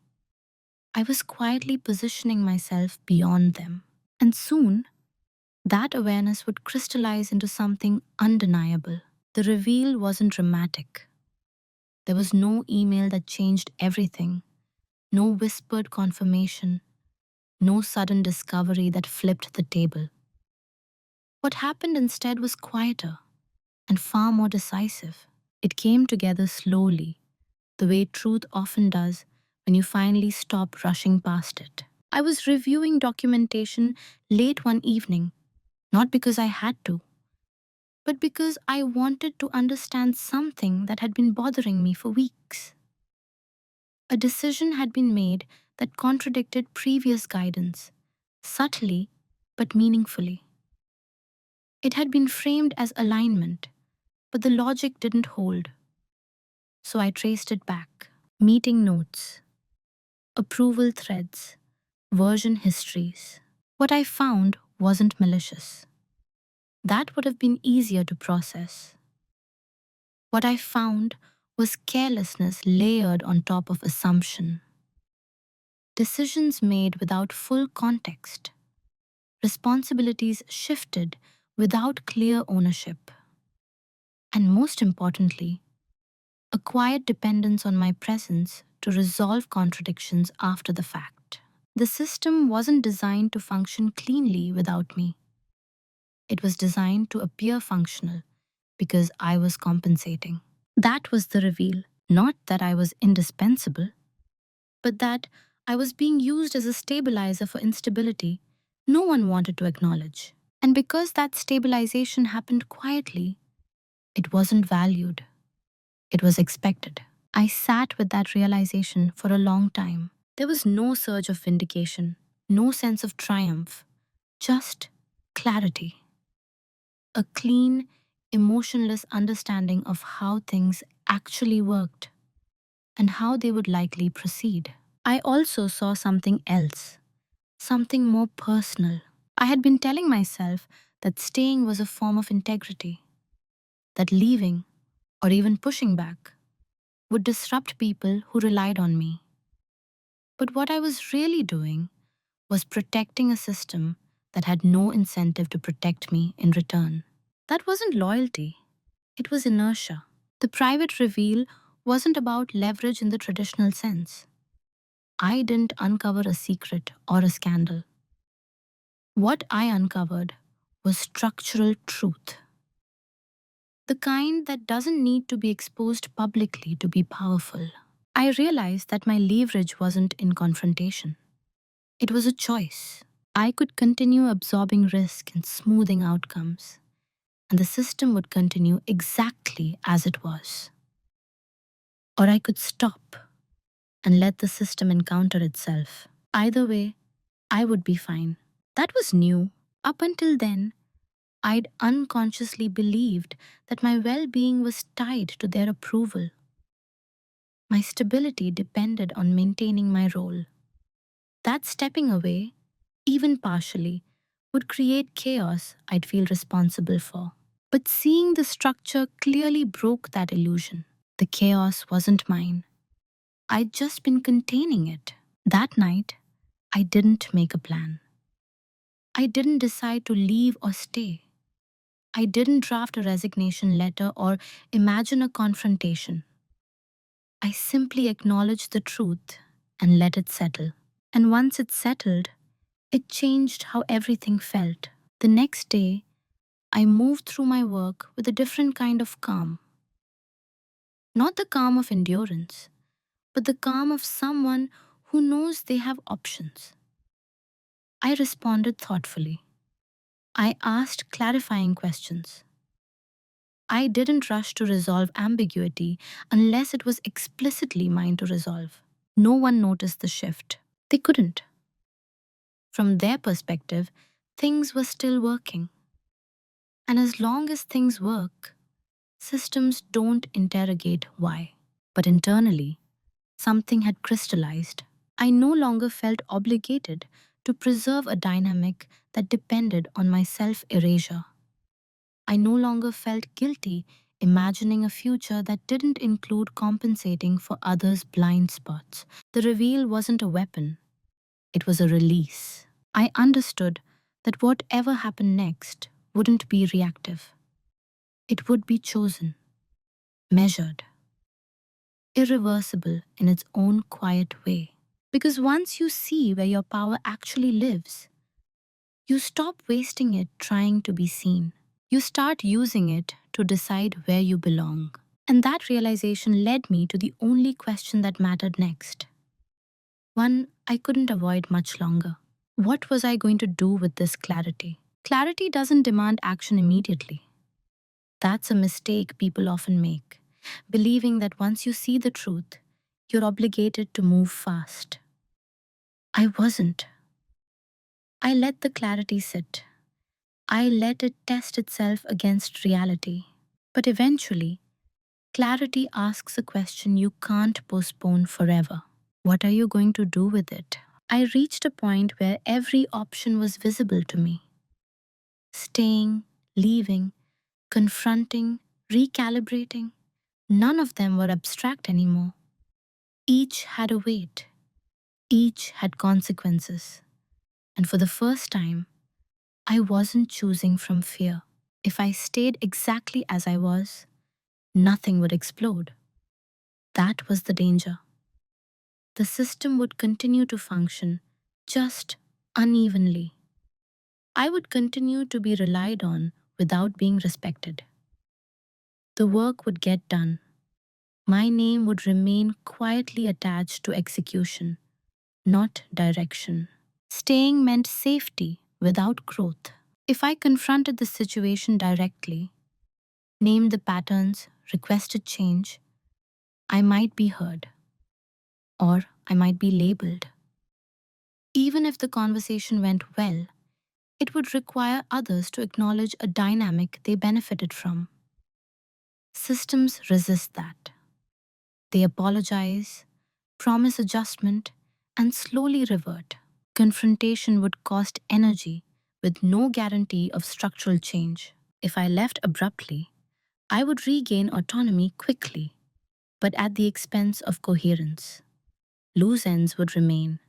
I was quietly positioning myself beyond them. And soon, that awareness would crystallize into something undeniable. The reveal wasn't dramatic. There was no email that changed everything, no whispered confirmation, no sudden discovery that flipped the table. What happened instead was quieter and far more decisive. It came together slowly, the way truth often does when you finally stop rushing past it. I was reviewing documentation late one evening, not because I had to, but because I wanted to understand something that had been bothering me for weeks. A decision had been made that contradicted previous guidance, subtly but meaningfully. It had been framed as alignment, but the logic didn't hold. So I traced it back. Meeting notes, approval threads, version histories. What I found wasn't malicious. That would have been easier to process. What I found was carelessness layered on top of assumption. Decisions made without full context. Responsibilities shifted without clear ownership. And most importantly, a quiet dependence on my presence to resolve contradictions after the fact. The system wasn't designed to function cleanly without me. It was designed to appear functional because I was compensating. That was the reveal. Not that I was indispensable, but that I was being used as a stabilizer for instability no one wanted to acknowledge. And because that stabilization happened quietly, it wasn't valued. It was expected. I sat with that realization for a long time. There was no surge of vindication, no sense of triumph, just clarity. A clean, emotionless understanding of how things actually worked and how they would likely proceed. I also saw something else, something more personal. I had been telling myself that staying was a form of integrity, that leaving, or even pushing back, would disrupt people who relied on me. But what I was really doing was protecting a system that had no incentive to protect me in return. That wasn't loyalty, it was inertia. The private reveal wasn't about leverage in the traditional sense. I didn't uncover a secret or a scandal. What I uncovered was structural truth, the kind that doesn't need to be exposed publicly to be powerful. I realized that my leverage wasn't in confrontation. It was a choice. I could continue absorbing risk and smoothing outcomes, and the system would continue exactly as it was. Or I could stop and let the system encounter itself. Either way, I would be fine. That was new. Up until then, I'd unconsciously believed that my well being was tied to their approval. My stability depended on maintaining my role. That stepping away, even partially, would create chaos I'd feel responsible for. But seeing the structure clearly broke that illusion. The chaos wasn't mine. I'd just been containing it. That night, I didn't make a plan. I didn't decide to leave or stay. I didn't draft a resignation letter or imagine a confrontation. I simply acknowledged the truth and let it settle. And once it settled, it changed how everything felt. The next day, I moved through my work with a different kind of calm. Not the calm of endurance, but the calm of someone who knows they have options. I responded thoughtfully. I asked clarifying questions. I didn't rush to resolve ambiguity unless it was explicitly mine to resolve. No one noticed the shift. They couldn't. From their perspective, things were still working. And as long as things work, systems don't interrogate why. But internally, something had crystallized. I no longer felt obligated to preserve a dynamic that depended on my self erasure. I no longer felt guilty imagining a future that didn't include compensating for others' blind spots. The reveal wasn't a weapon, it was a release. I understood that whatever happened next wouldn't be reactive. It would be chosen, measured, irreversible in its own quiet way. Because once you see where your power actually lives, you stop wasting it trying to be seen. You start using it to decide where you belong. And that realization led me to the only question that mattered next. One I couldn't avoid much longer. What was I going to do with this clarity? Clarity doesn't demand action immediately. That's a mistake people often make, believing that once you see the truth, you're obligated to move fast. I wasn't. I let the clarity sit. I let it test itself against reality. But eventually, clarity asks a question you can't postpone forever. What are you going to do with it? I reached a point where every option was visible to me. Staying, leaving, confronting, recalibrating. None of them were abstract anymore. Each had a weight. Each had consequences. And for the first time, I wasn't choosing from fear. If I stayed exactly as I was, nothing would explode. That was the danger. The system would continue to function, just unevenly. I would continue to be relied on without being respected. The work would get done. My name would remain quietly attached to execution, not direction. Staying meant safety without growth. If I confronted the situation directly, named the patterns, requested change, I might be heard, or I might be labeled. Even if the conversation went well, it would require others to acknowledge a dynamic they benefited from. Systems resist that. They apologize, promise adjustment, and slowly revert. Confrontation would cost energy with no guarantee of structural change. If I left abruptly, I would regain autonomy quickly, but at the expense of coherence. Loose ends would remain.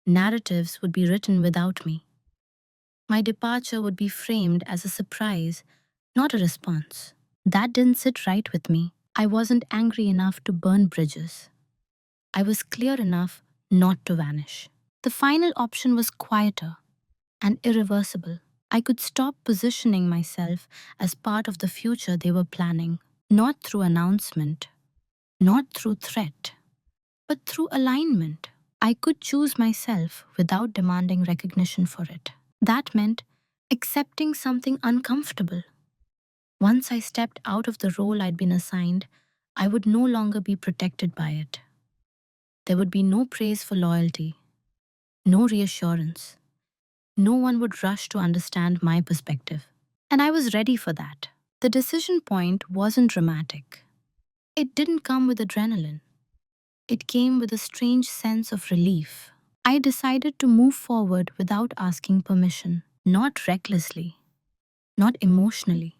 Narratives would be written without me. My departure would be framed as a surprise, not a response. That didn't sit right with me. I wasn't angry enough to burn bridges. I was clear enough not to vanish. The final option was quieter and irreversible. I could stop positioning myself as part of the future they were planning, not through announcement, not through threat, but through alignment. I could choose myself without demanding recognition for it. That meant accepting something uncomfortable. Once I stepped out of the role I'd been assigned, I would no longer be protected by it. There would be no praise for loyalty, no reassurance. No one would rush to understand my perspective. And I was ready for that. The decision point wasn't dramatic. It didn't come with adrenaline. It came with a strange sense of relief. I decided to move forward without asking permission, not recklessly, not emotionally,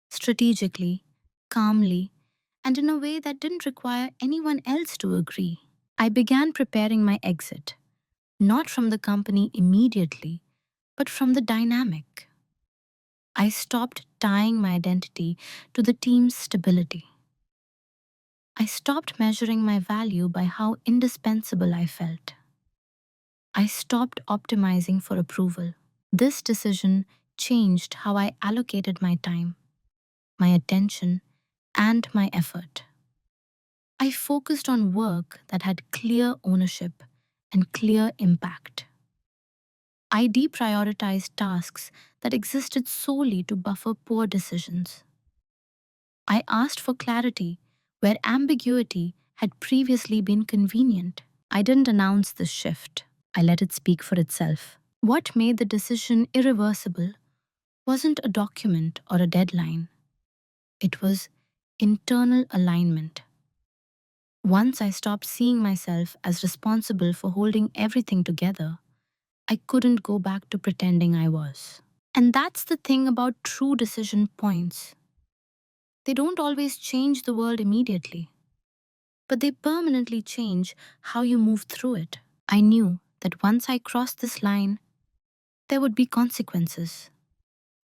strategically, calmly, and in a way that didn't require anyone else to agree. I began preparing my exit, not from the company immediately, but from the dynamic. I stopped tying my identity to the team's stability. I stopped measuring my value by how indispensable I felt. I stopped optimizing for approval. This decision changed how I allocated my time, my attention, and my effort. I focused on work that had clear ownership and clear impact. I deprioritized tasks that existed solely to buffer poor decisions. I asked for clarity where ambiguity had previously been convenient. I didn't announce this shift. I let it speak for itself. What made the decision irreversible wasn't a document or a deadline. It was internal alignment. Once I stopped seeing myself as responsible for holding everything together, I couldn't go back to pretending I was. And that's the thing about true decision points. They don't always change the world immediately, but they permanently change how you move through it. I knew that once I crossed this line, there would be consequences.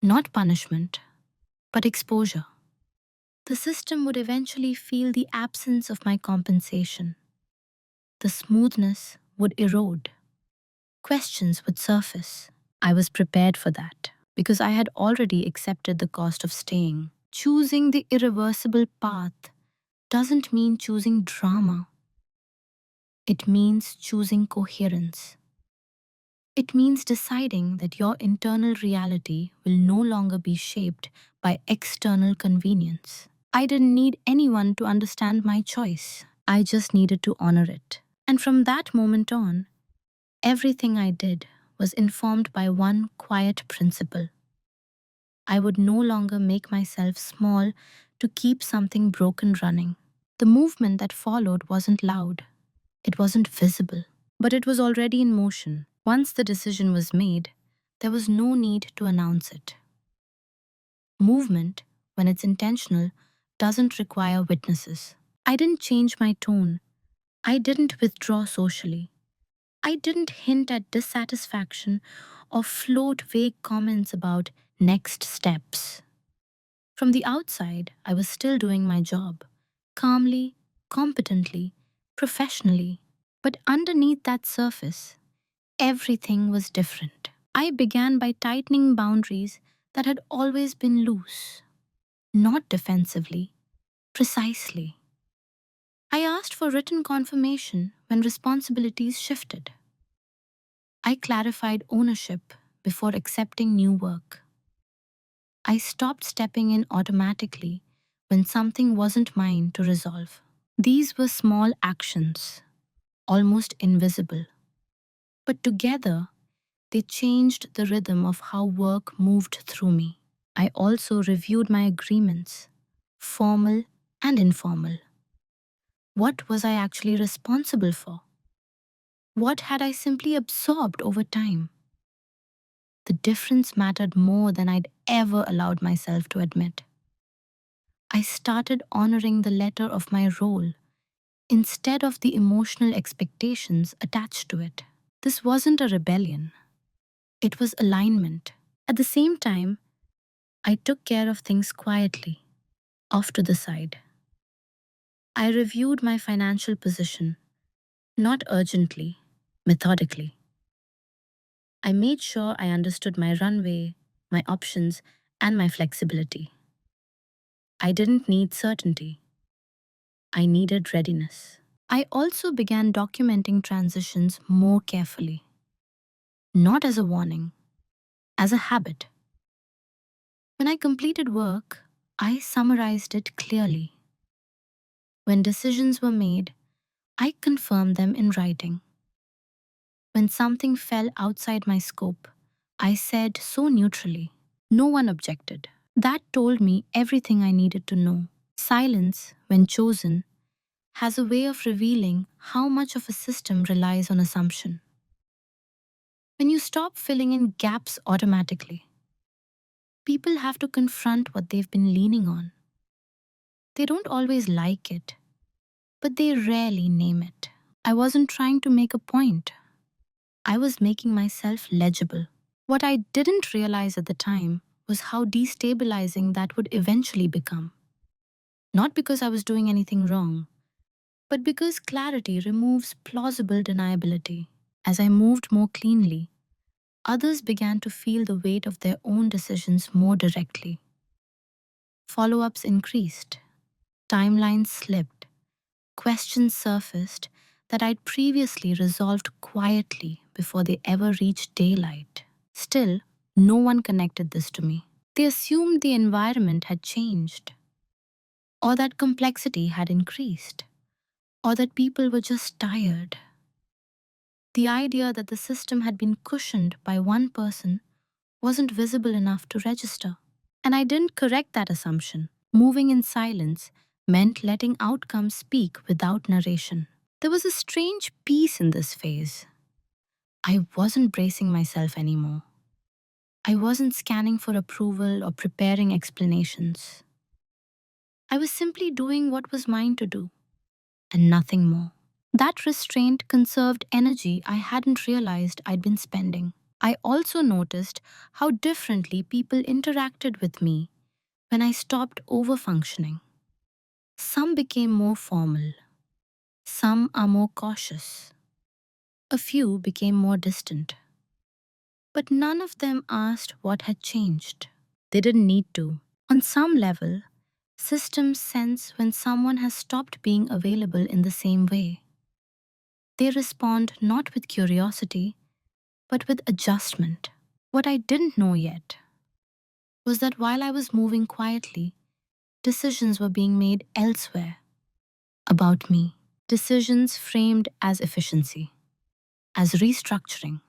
Not punishment, but exposure. The system would eventually feel the absence of my compensation. The smoothness would erode. Questions would surface. I was prepared for that because I had already accepted the cost of staying. Choosing the irreversible path doesn't mean choosing drama. It means choosing coherence. It means deciding that your internal reality will no longer be shaped by external convenience. I didn't need anyone to understand my choice. I just needed to honor it. And from that moment on, everything I did was informed by one quiet principle. I would no longer make myself small to keep something broken running. The movement that followed wasn't loud. It wasn't visible, but it was already in motion. Once the decision was made, there was no need to announce it. Movement, when it's intentional, doesn't require witnesses. I didn't change my tone. I didn't withdraw socially. I didn't hint at dissatisfaction or float vague comments about next steps. From the outside, I was still doing my job, calmly, competently, professionally. But underneath that surface, everything was different. I began by tightening boundaries that had always been loose, not defensively, precisely. I asked for written confirmation when responsibilities shifted. I clarified ownership before accepting new work. I stopped stepping in automatically when something wasn't mine to resolve. These were small actions, almost invisible, but together they changed the rhythm of how work moved through me. I also reviewed my agreements, formal and informal. What was I actually responsible for? What had I simply absorbed over time? The difference mattered more than I'd ever allowed myself to admit. I started honoring the letter of my role instead of the emotional expectations attached to it. This wasn't a rebellion, it was alignment. At the same time, I took care of things quietly, off to the side. I reviewed my financial position, not urgently, methodically. I made sure I understood my runway, my options, and my flexibility. I didn't need certainty. I needed readiness. I also began documenting transitions more carefully, not as a warning, as a habit. When I completed work, I summarized it clearly. When decisions were made, I confirmed them in writing. When something fell outside my scope, I said so neutrally. No one objected. That told me everything I needed to know. Silence, when chosen, has a way of revealing how much of a system relies on assumption. When you stop filling in gaps automatically, people have to confront what they've been leaning on. They don't always like it, but they rarely name it. I wasn't trying to make a point. I was making myself legible. What I didn't realize at the time was how destabilizing that would eventually become. Not because I was doing anything wrong, but because clarity removes plausible deniability. As I moved more cleanly, others began to feel the weight of their own decisions more directly. Follow ups increased, timelines slipped, questions surfaced that I'd previously resolved quietly before they ever reached daylight. Still, no one connected this to me. They assumed the environment had changed, or that complexity had increased, or that people were just tired. The idea that the system had been cushioned by one person wasn't visible enough to register. And I didn't correct that assumption. Moving in silence meant letting outcomes speak without narration. There was a strange peace in this phase. I wasn't bracing myself anymore. I wasn't scanning for approval or preparing explanations. I was simply doing what was mine to do, and nothing more. That restraint conserved energy I hadn't realized I'd been spending. I also noticed how differently people interacted with me when I stopped overfunctioning. Some became more formal, some are more cautious, a few became more distant. But none of them asked what had changed. They didn't need to. On some level, systems sense when someone has stopped being available in the same way. They respond not with curiosity, but with adjustment. What I didn't know yet was that while I was moving quietly, decisions were being made elsewhere about me. Decisions framed as efficiency, as restructuring,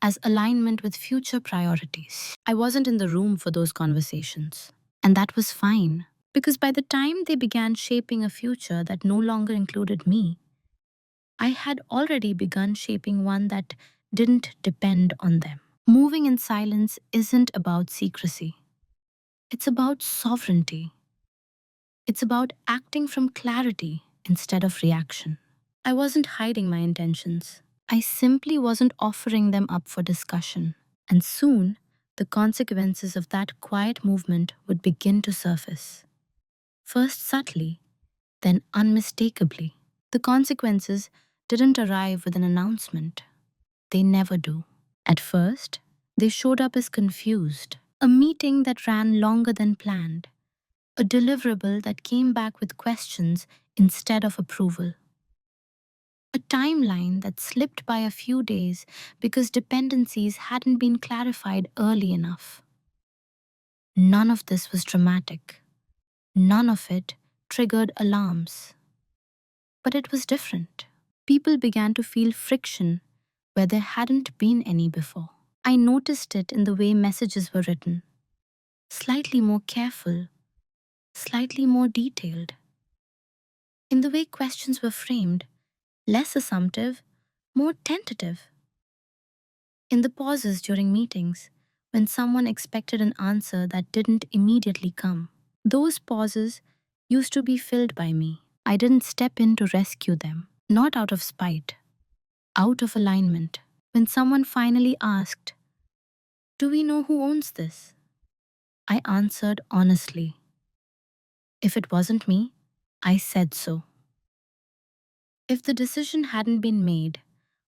as alignment with future priorities. I wasn't in the room for those conversations. And that was fine, because by the time they began shaping a future that no longer included me, I had already begun shaping one that didn't depend on them. Moving in silence isn't about secrecy. It's about sovereignty. It's about acting from clarity instead of reaction. I wasn't hiding my intentions. I simply wasn't offering them up for discussion. And soon, the consequences of that quiet movement would begin to surface. First subtly, then unmistakably. The consequences didn't arrive with an announcement. They never do. At first, they showed up as confused. A meeting that ran longer than planned. A deliverable that came back with questions instead of approval. A timeline that slipped by a few days because dependencies hadn't been clarified early enough. None of this was dramatic. None of it triggered alarms. But it was different. People began to feel friction where there hadn't been any before. I noticed it in the way messages were written. Slightly more careful, slightly more detailed. In the way questions were framed, less assumptive, more tentative. In the pauses during meetings, when someone expected an answer that didn't immediately come. Those pauses used to be filled by me. I didn't step in to rescue them, not out of spite, out of alignment. When someone finally asked, "Do we know who owns this?" I answered honestly. If it wasn't me, I said so. If the decision hadn't been made,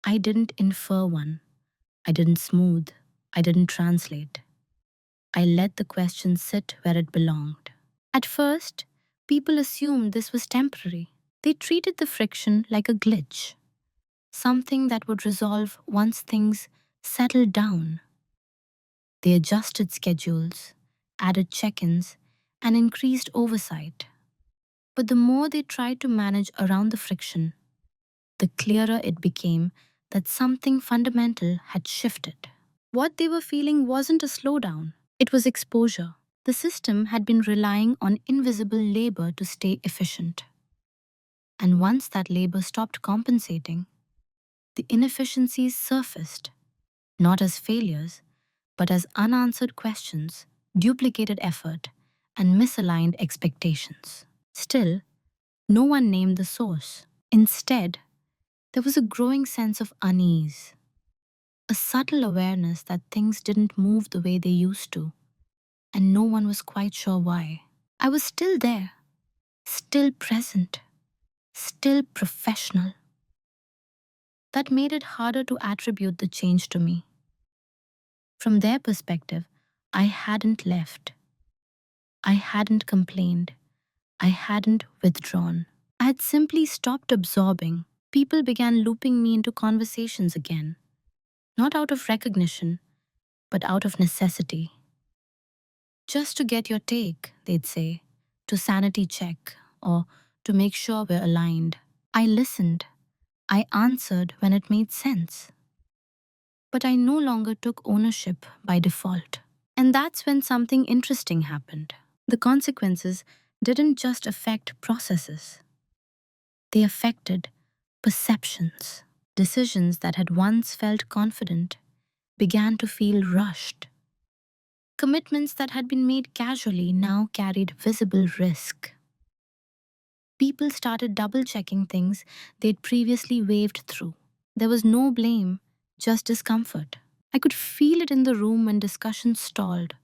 I didn't infer one. I didn't smooth. I didn't translate. I let the question sit where it belonged. At first, people assumed this was temporary. They treated the friction like a glitch, something that would resolve once things settled down. They adjusted schedules, added check ins, and increased oversight. But the more they tried to manage around the friction, the clearer it became that something fundamental had shifted. What they were feeling wasn't a slowdown, it was exposure. The system had been relying on invisible labor to stay efficient. And once that labor stopped compensating, the inefficiencies surfaced, not as failures, but as unanswered questions, duplicated effort, and misaligned expectations. Still, no one named the source. Instead, there was a growing sense of unease, a subtle awareness that things didn't move the way they used to, and no one was quite sure why. I was still there, still present, still professional. That made it harder to attribute the change to me. From their perspective, I hadn't left. I hadn't complained. I hadn't withdrawn. I had simply stopped absorbing. People began looping me into conversations again, not out of recognition, but out of necessity. Just to get your take, they'd say, to sanity check, or to make sure we're aligned. I listened. I answered when it made sense. But I no longer took ownership by default. And that's when something interesting happened. The consequences didn't just affect processes, they affected perceptions. Decisions that had once felt confident began to feel rushed. Commitments that had been made casually now carried visible risk. People started double checking things they'd previously waved through. There was no blame, just discomfort. I could feel it in the room when discussions stalled,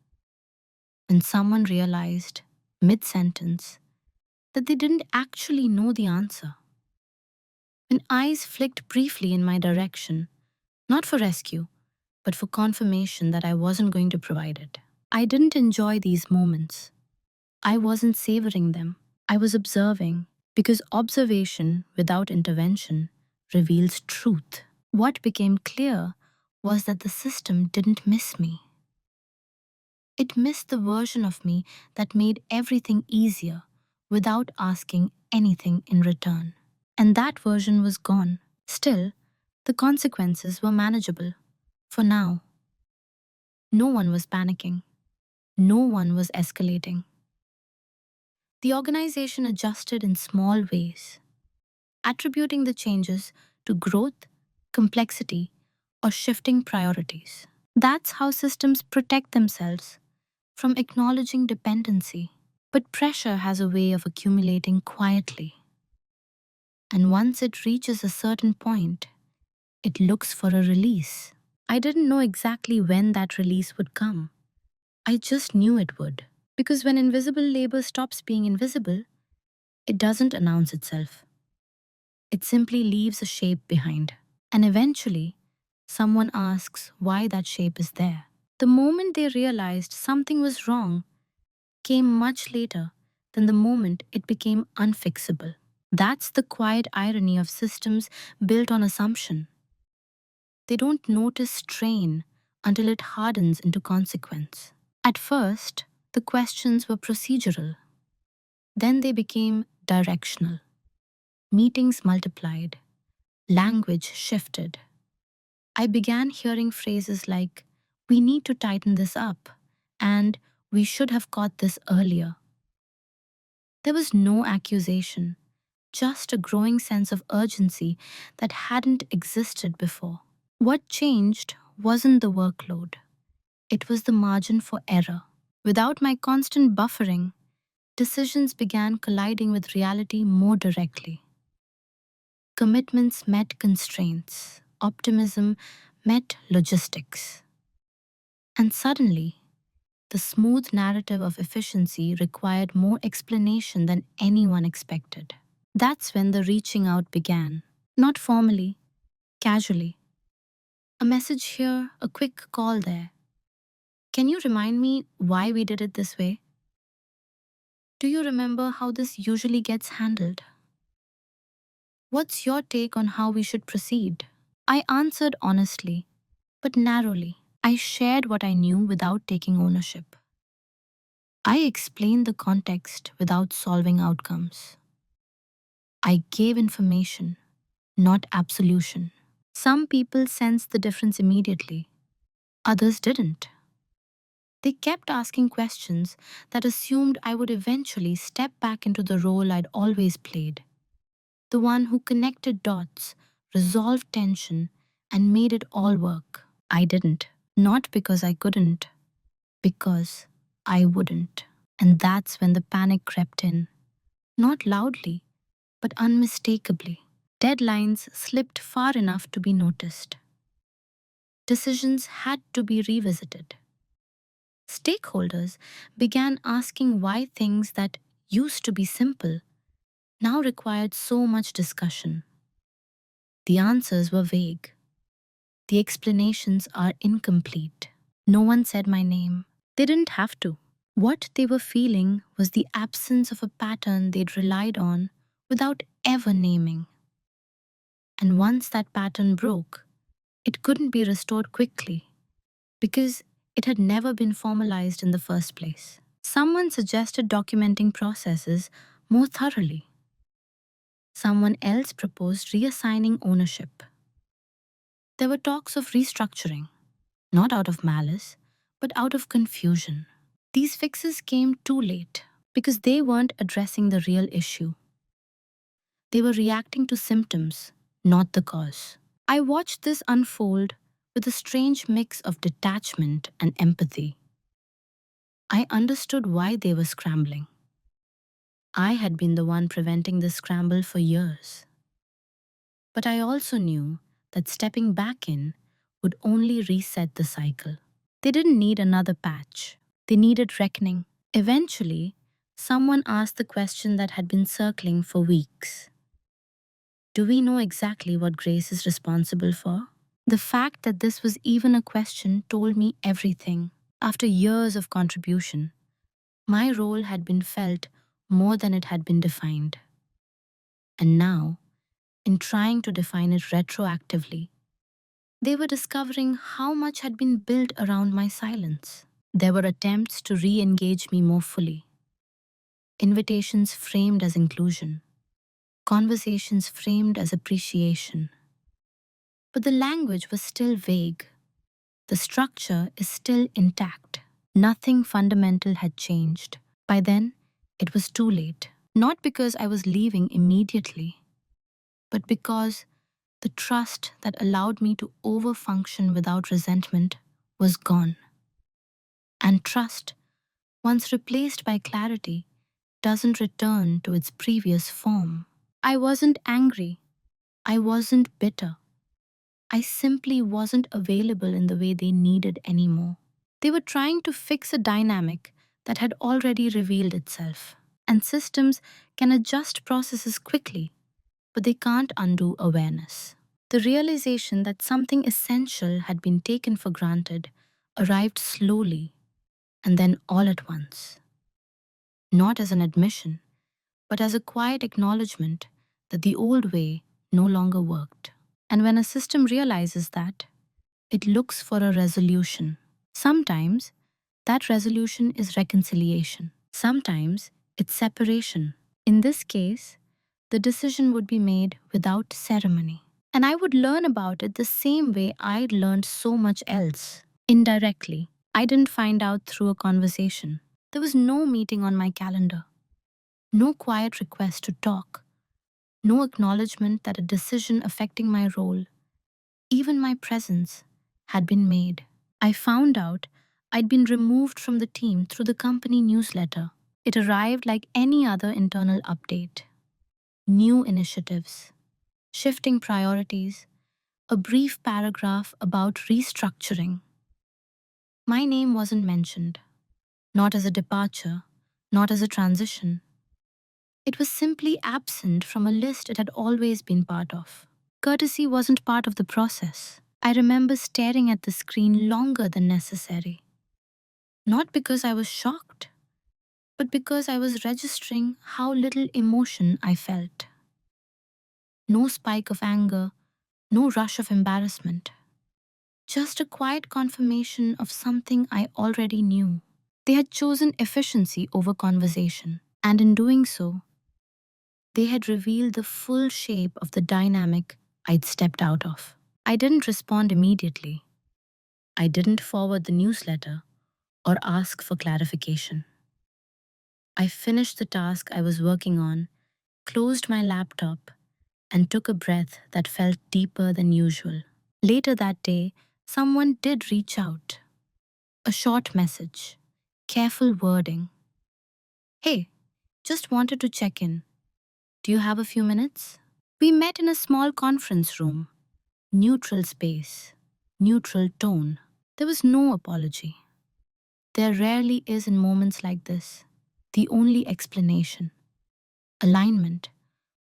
when someone realized, mid sentence, that they didn't actually know the answer. When eyes flicked briefly in my direction, not for rescue, but for confirmation that I wasn't going to provide it. I didn't enjoy these moments. I wasn't savoring them. I was observing, because observation without intervention reveals truth. What became clear was that the system didn't miss me. It missed the version of me that made everything easier without asking anything in return. And that version was gone. Still, the consequences were manageable. For now, no one was panicking. No one was escalating. The organization adjusted in small ways, attributing the changes to growth, complexity, or shifting priorities. That's how systems protect themselves from acknowledging dependency. But pressure has a way of accumulating quietly. And once it reaches a certain point, it looks for a release. I didn't know exactly when that release would come. I just knew it would. Because when invisible labor stops being invisible, it doesn't announce itself. It simply leaves a shape behind. And eventually, someone asks why that shape is there. The moment they realized something was wrong came much later than the moment it became unfixable. That's the quiet irony of systems built on assumption. They don't notice strain until it hardens into consequence. At first, the questions were procedural. Then they became directional. Meetings multiplied. Language shifted. I began hearing phrases like, "We need to tighten this up," and "We should have caught this earlier." There was no accusation, just a growing sense of urgency that hadn't existed before. What changed wasn't the workload, it was the margin for error. Without my constant buffering, decisions began colliding with reality more directly. Commitments met constraints, optimism met logistics. And suddenly, the smooth narrative of efficiency required more explanation than anyone expected. That's when the reaching out began. Not formally, casually. A message here, a quick call there. Can you remind me why we did it this way? Do you remember how this usually gets handled? What's your take on how we should proceed? I answered honestly, but narrowly. I shared what I knew without taking ownership. I explained the context without solving outcomes. I gave information, not absolution. Some people sensed the difference immediately, others didn't. They kept asking questions that assumed I would eventually step back into the role I'd always played, the one who connected dots, resolved tension, and made it all work. I didn't. Not because I couldn't, because I wouldn't. And that's when the panic crept in. not loudly, but unmistakably. Deadlines slipped far enough to be noticed. Decisions had to be revisited. Stakeholders began asking why things that used to be simple now required so much discussion. The answers were vague. The explanations are incomplete. No one said my name. They didn't have to. What they were feeling was the absence of a pattern they'd relied on without ever naming. And once that pattern broke, it couldn't be restored quickly because it had never been formalized in the first place. Someone suggested documenting processes more thoroughly. Someone else proposed reassigning ownership. There were talks of restructuring, not out of malice, but out of confusion. These fixes came too late because they weren't addressing the real issue. They were reacting to symptoms, not the cause. I watched this unfold with a strange mix of detachment and empathy. I understood why they were scrambling. I had been the one preventing this scramble for years. But I also knew that stepping back in would only reset the cycle. They didn't need another patch. They needed reckoning. Eventually, someone asked the question that had been circling for weeks. Do we know exactly what Grace is responsible for? The fact that this was even a question told me everything. After years of contribution, my role had been felt more than it had been defined. And now, in trying to define it retroactively, they were discovering how much had been built around my silence. There were attempts to re engage me more fully, invitations framed as inclusion, conversations framed as appreciation. But the language was still vague. The structure is still intact. Nothing fundamental had changed. By then, it was too late. Not because I was leaving immediately, but because the trust that allowed me to overfunction without resentment was gone. And trust, once replaced by clarity, doesn't return to its previous form. I wasn't angry. I wasn't bitter. I simply wasn't available in the way they needed anymore. They were trying to fix a dynamic that had already revealed itself. And systems can adjust processes quickly, but they can't undo awareness. The realization that something essential had been taken for granted arrived slowly and then all at once. Not as an admission, but as a quiet acknowledgement that the old way no longer worked. And when a system realizes that, it looks for a resolution. Sometimes that resolution is reconciliation. Sometimes it's separation. In this case, the decision would be made without ceremony. And I would learn about it the same way I'd learned so much else. Indirectly. I didn't find out through a conversation. There was no meeting on my calendar. No quiet request to talk. No acknowledgement that a decision affecting my role, even my presence, had been made. I found out I'd been removed from the team through the company newsletter. It arrived like any other internal update. New initiatives, shifting priorities, a brief paragraph about restructuring. My name wasn't mentioned, not as a departure, not as a transition. It was simply absent from a list it had always been part of. Courtesy wasn't part of the process. I remember staring at the screen longer than necessary. Not because I was shocked, but because I was registering how little emotion I felt. No spike of anger, no rush of embarrassment. Just a quiet confirmation of something I already knew. They had chosen efficiency over conversation, and in doing so, they had revealed the full shape of the dynamic I'd stepped out of. I didn't respond immediately. I didn't forward the newsletter or ask for clarification. I finished the task I was working on, closed my laptop, and took a breath that felt deeper than usual. Later that day, someone did reach out. A short message, careful wording. Hey, Just wanted to check in. Do you have a few minutes? We met in a small conference room. Neutral space. Neutral tone. There was no apology. There rarely is in moments like this. The only explanation. Alignment.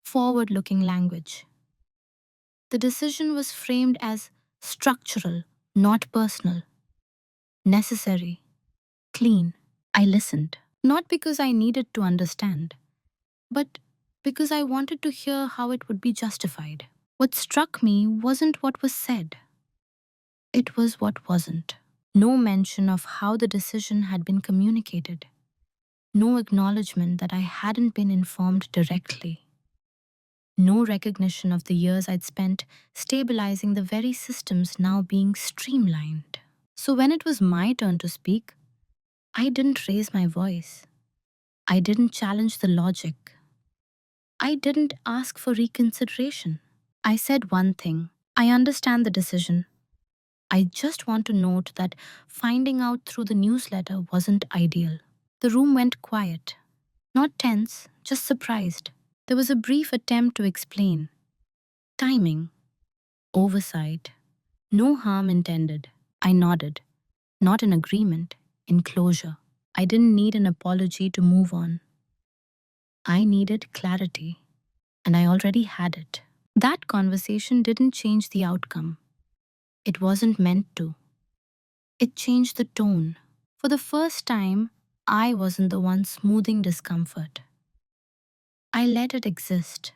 Forward looking language. The decision was framed as structural, not personal. Necessary. Clean. I listened. Not because I needed to understand, but because I wanted to hear how it would be justified. What struck me wasn't what was said, it was what wasn't. No mention of how the decision had been communicated, no acknowledgement that I hadn't been informed directly, no recognition of the years I'd spent stabilizing the very systems now being streamlined. So when it was my turn to speak, I didn't raise my voice. I didn't challenge the logic. I didn't ask for reconsideration. I said one thing: I understand the decision. I just want to note that finding out through the newsletter wasn't ideal. The room went quiet, not tense, just surprised. There was a brief attempt to explain. Timing, oversight, no harm intended. I nodded, not in agreement, in closure. I didn't need an apology to move on. I needed clarity, and I already had it. That conversation didn't change the outcome. It wasn't meant to. It changed the tone. For the first time, I wasn't the one smoothing discomfort. I let it exist.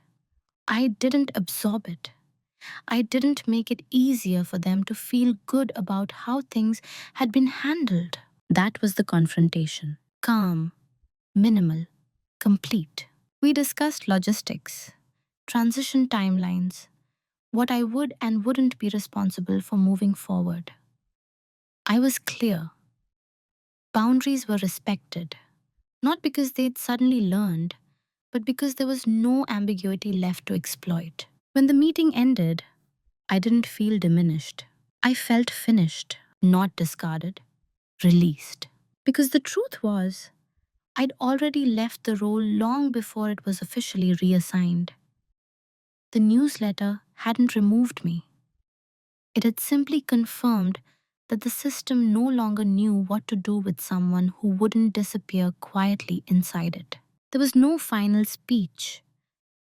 I didn't absorb it. I didn't make it easier for them to feel good about how things had been handled. That was the confrontation. Calm, minimal, complete. We discussed logistics, transition timelines, what I would and wouldn't be responsible for moving forward. I was clear. Boundaries were respected, not because they'd suddenly learned, but because there was no ambiguity left to exploit. When the meeting ended, I didn't feel diminished. I felt finished, not discarded, released. Because the truth was, I'd already left the role long before it was officially reassigned. The newsletter hadn't removed me. It had simply confirmed that the system no longer knew what to do with someone who wouldn't disappear quietly inside it. There was no final speech.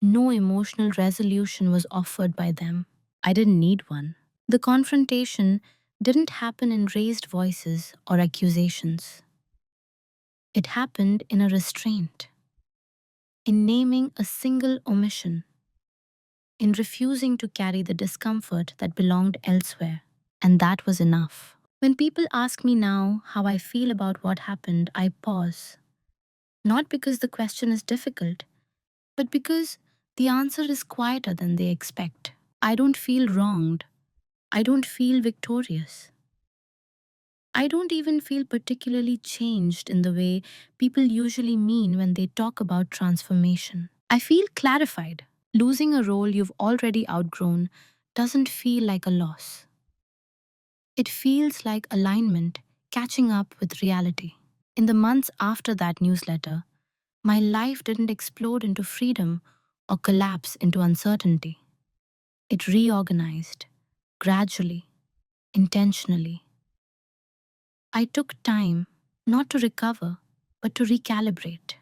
No emotional resolution was offered by them. I didn't need one. The confrontation didn't happen in raised voices or accusations. It happened in a restraint, in naming a single omission, in refusing to carry the discomfort that belonged elsewhere. And that was enough. When people ask me now how I feel about what happened, I pause. Not because the question is difficult, but because the answer is quieter than they expect. I don't feel wronged. I don't feel victorious. I don't even feel particularly changed in the way people usually mean when they talk about transformation. I feel clarified. Losing a role you've already outgrown doesn't feel like a loss. It feels like alignment catching up with reality. In the months after that newsletter, my life didn't explode into freedom or collapse into uncertainty. It reorganized, gradually, intentionally. I took time, not to recover, but to recalibrate,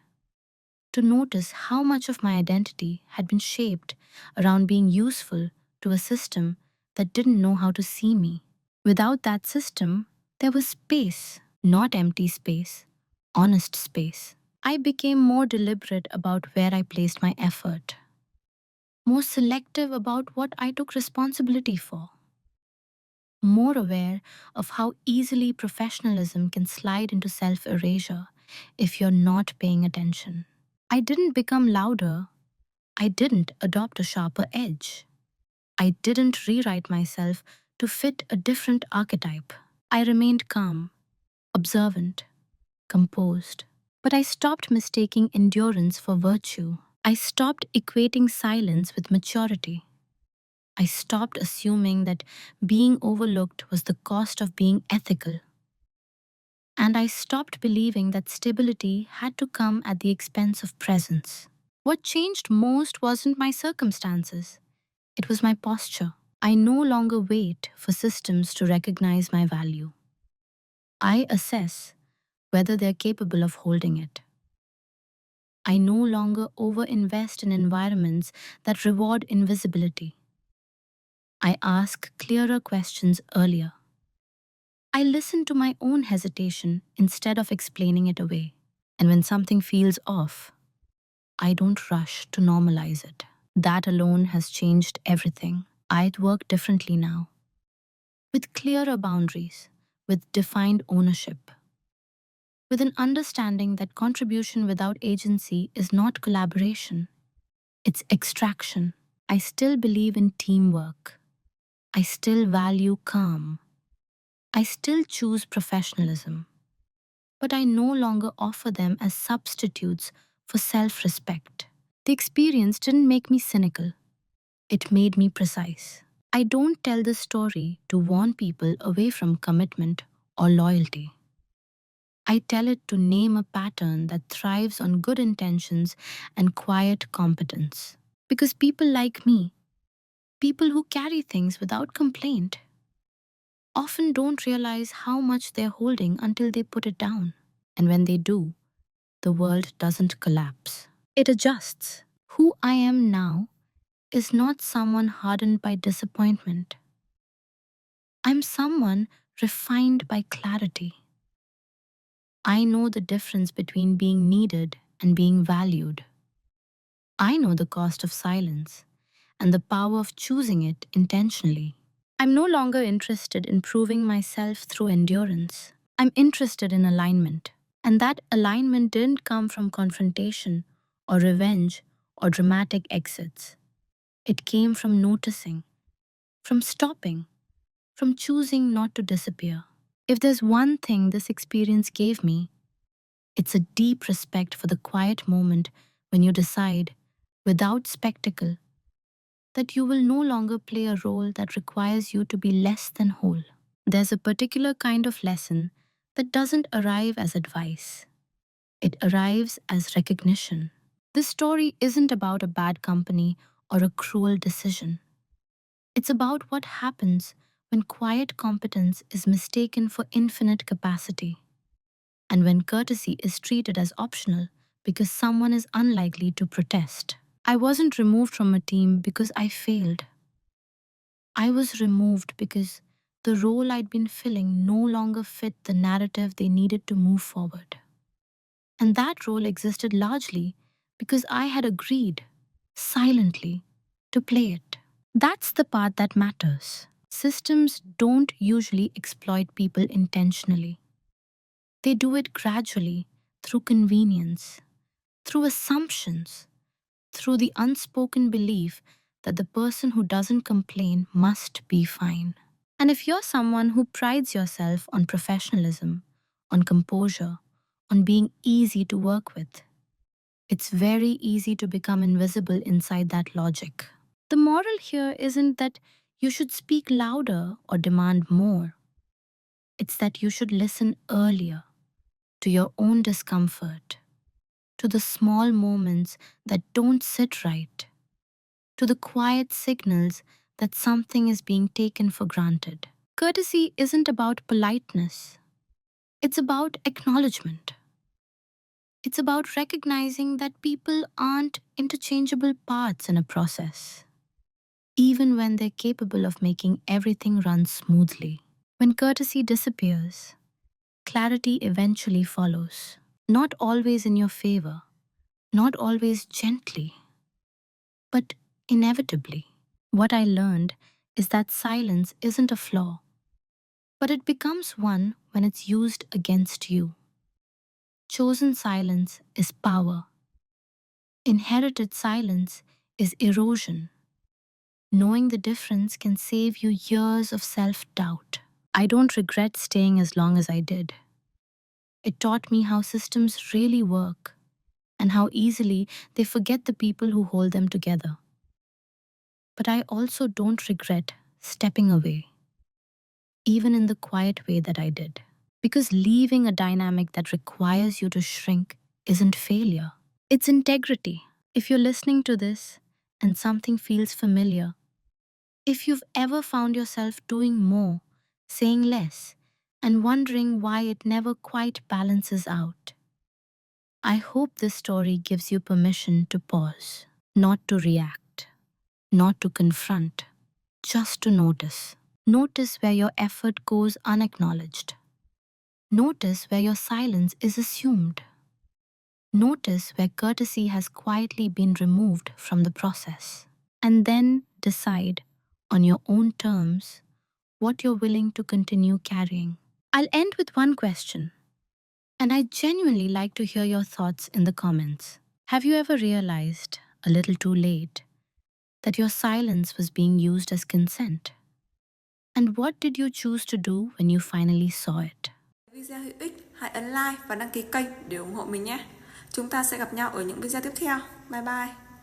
to notice how much of my identity had been shaped around being useful to a system that didn't know how to see me. Without that system, there was space, not empty space, honest space. I became more deliberate about where I placed my effort, more selective about what I took responsibility for, more aware of how easily professionalism can slide into self erasure if you're not paying attention. I didn't become louder. I didn't adopt a sharper edge. I didn't rewrite myself to fit a different archetype. I remained calm, observant, composed. But I stopped mistaking endurance for virtue. I stopped equating silence with maturity. I stopped assuming that being overlooked was the cost of being ethical. And I stopped believing that stability had to come at the expense of presence. What changed most wasn't my circumstances, it was my posture. I no longer wait for systems to recognize my value. I assess whether they're capable of holding it. I no longer overinvest in environments that reward invisibility. I ask clearer questions earlier. I listen to my own hesitation instead of explaining it away. And when something feels off, I don't rush to normalize it. That alone has changed everything. I'd work differently now, with clearer boundaries, with defined ownership, with an understanding that contribution without agency is not collaboration, it's extraction. I still believe in teamwork. I still value calm. I still choose professionalism. But I no longer offer them as substitutes for self respect. The experience didn't make me cynical, it made me precise. I don't tell this story to warn people away from commitment or loyalty. I tell it to name a pattern that thrives on good intentions and quiet competence. Because people like me, people who carry things without complaint, often don't realize how much they're holding until they put it down. And when they do, the world doesn't collapse. It adjusts. Who I am now is not someone hardened by disappointment. I'm someone refined by clarity. I know the difference between being needed and being valued. I know the cost of silence and the power of choosing it intentionally. I'm no longer interested in proving myself through endurance. I'm interested in alignment. And that alignment didn't come from confrontation or revenge or dramatic exits. It came from noticing, from stopping, from choosing not to disappear. If there's one thing this experience gave me, it's a deep respect for the quiet moment when you decide, without spectacle, that you will no longer play a role that requires you to be less than whole. There's a particular kind of lesson that doesn't arrive as advice, it arrives as recognition. This story isn't about a bad company or a cruel decision. It's about what happens when quiet competence is mistaken for infinite capacity, and when courtesy is treated as optional because someone is unlikely to protest. I wasn't removed from a team because I failed. I was removed because the role I'd been filling no longer fit the narrative they needed to move forward. And that role existed largely because I had agreed, silently, to play it. That's the part that matters. Systems don't usually exploit people intentionally. They do it gradually, through convenience, through assumptions, through the unspoken belief that the person who doesn't complain must be fine. And if you're someone who prides yourself on professionalism, on composure, on being easy to work with, it's very easy to become invisible inside that logic. The moral here isn't that you should speak louder or demand more. It's that you should listen earlier to your own discomfort, to the small moments that don't sit right, to the quiet signals that something is being taken for granted. Courtesy isn't about politeness, it's about acknowledgement. It's about recognizing that people aren't interchangeable parts in a process, even when they're capable of making everything run smoothly. When courtesy disappears, clarity eventually follows. Not always in your favor, not always gently, but inevitably. What I learned is that silence isn't a flaw, but it becomes one when it's used against you. Chosen silence is power. Inherited silence is erosion. Knowing the difference can save you years of self doubt. I don't regret staying as long as I did. It taught me how systems really work and how easily they forget the people who hold them together. But I also don't regret stepping away, even in the quiet way that I did. Because leaving a dynamic that requires you to shrink isn't failure, it's integrity. If you're listening to this and something feels familiar, if you've ever found yourself doing more, saying less, and wondering why it never quite balances out, I hope this story gives you permission to pause, not to react, not to confront, just to notice. Notice where your effort goes unacknowledged. Notice where your silence is assumed. Notice where courtesy has quietly been removed from the process. And then decide, on your own terms, what you're willing to continue carrying. I'll end with one question, and I genuinely like to hear your thoughts in the comments. Have you ever realized, a little too late, that your silence was being used as consent? And what did you choose to do when you finally saw it? Video hữu ích, hãy ấn like và đăng ký kênh để ủng hộ mình nhé. Chúng ta sẽ gặp nhau ở những video tiếp theo. Bye bye.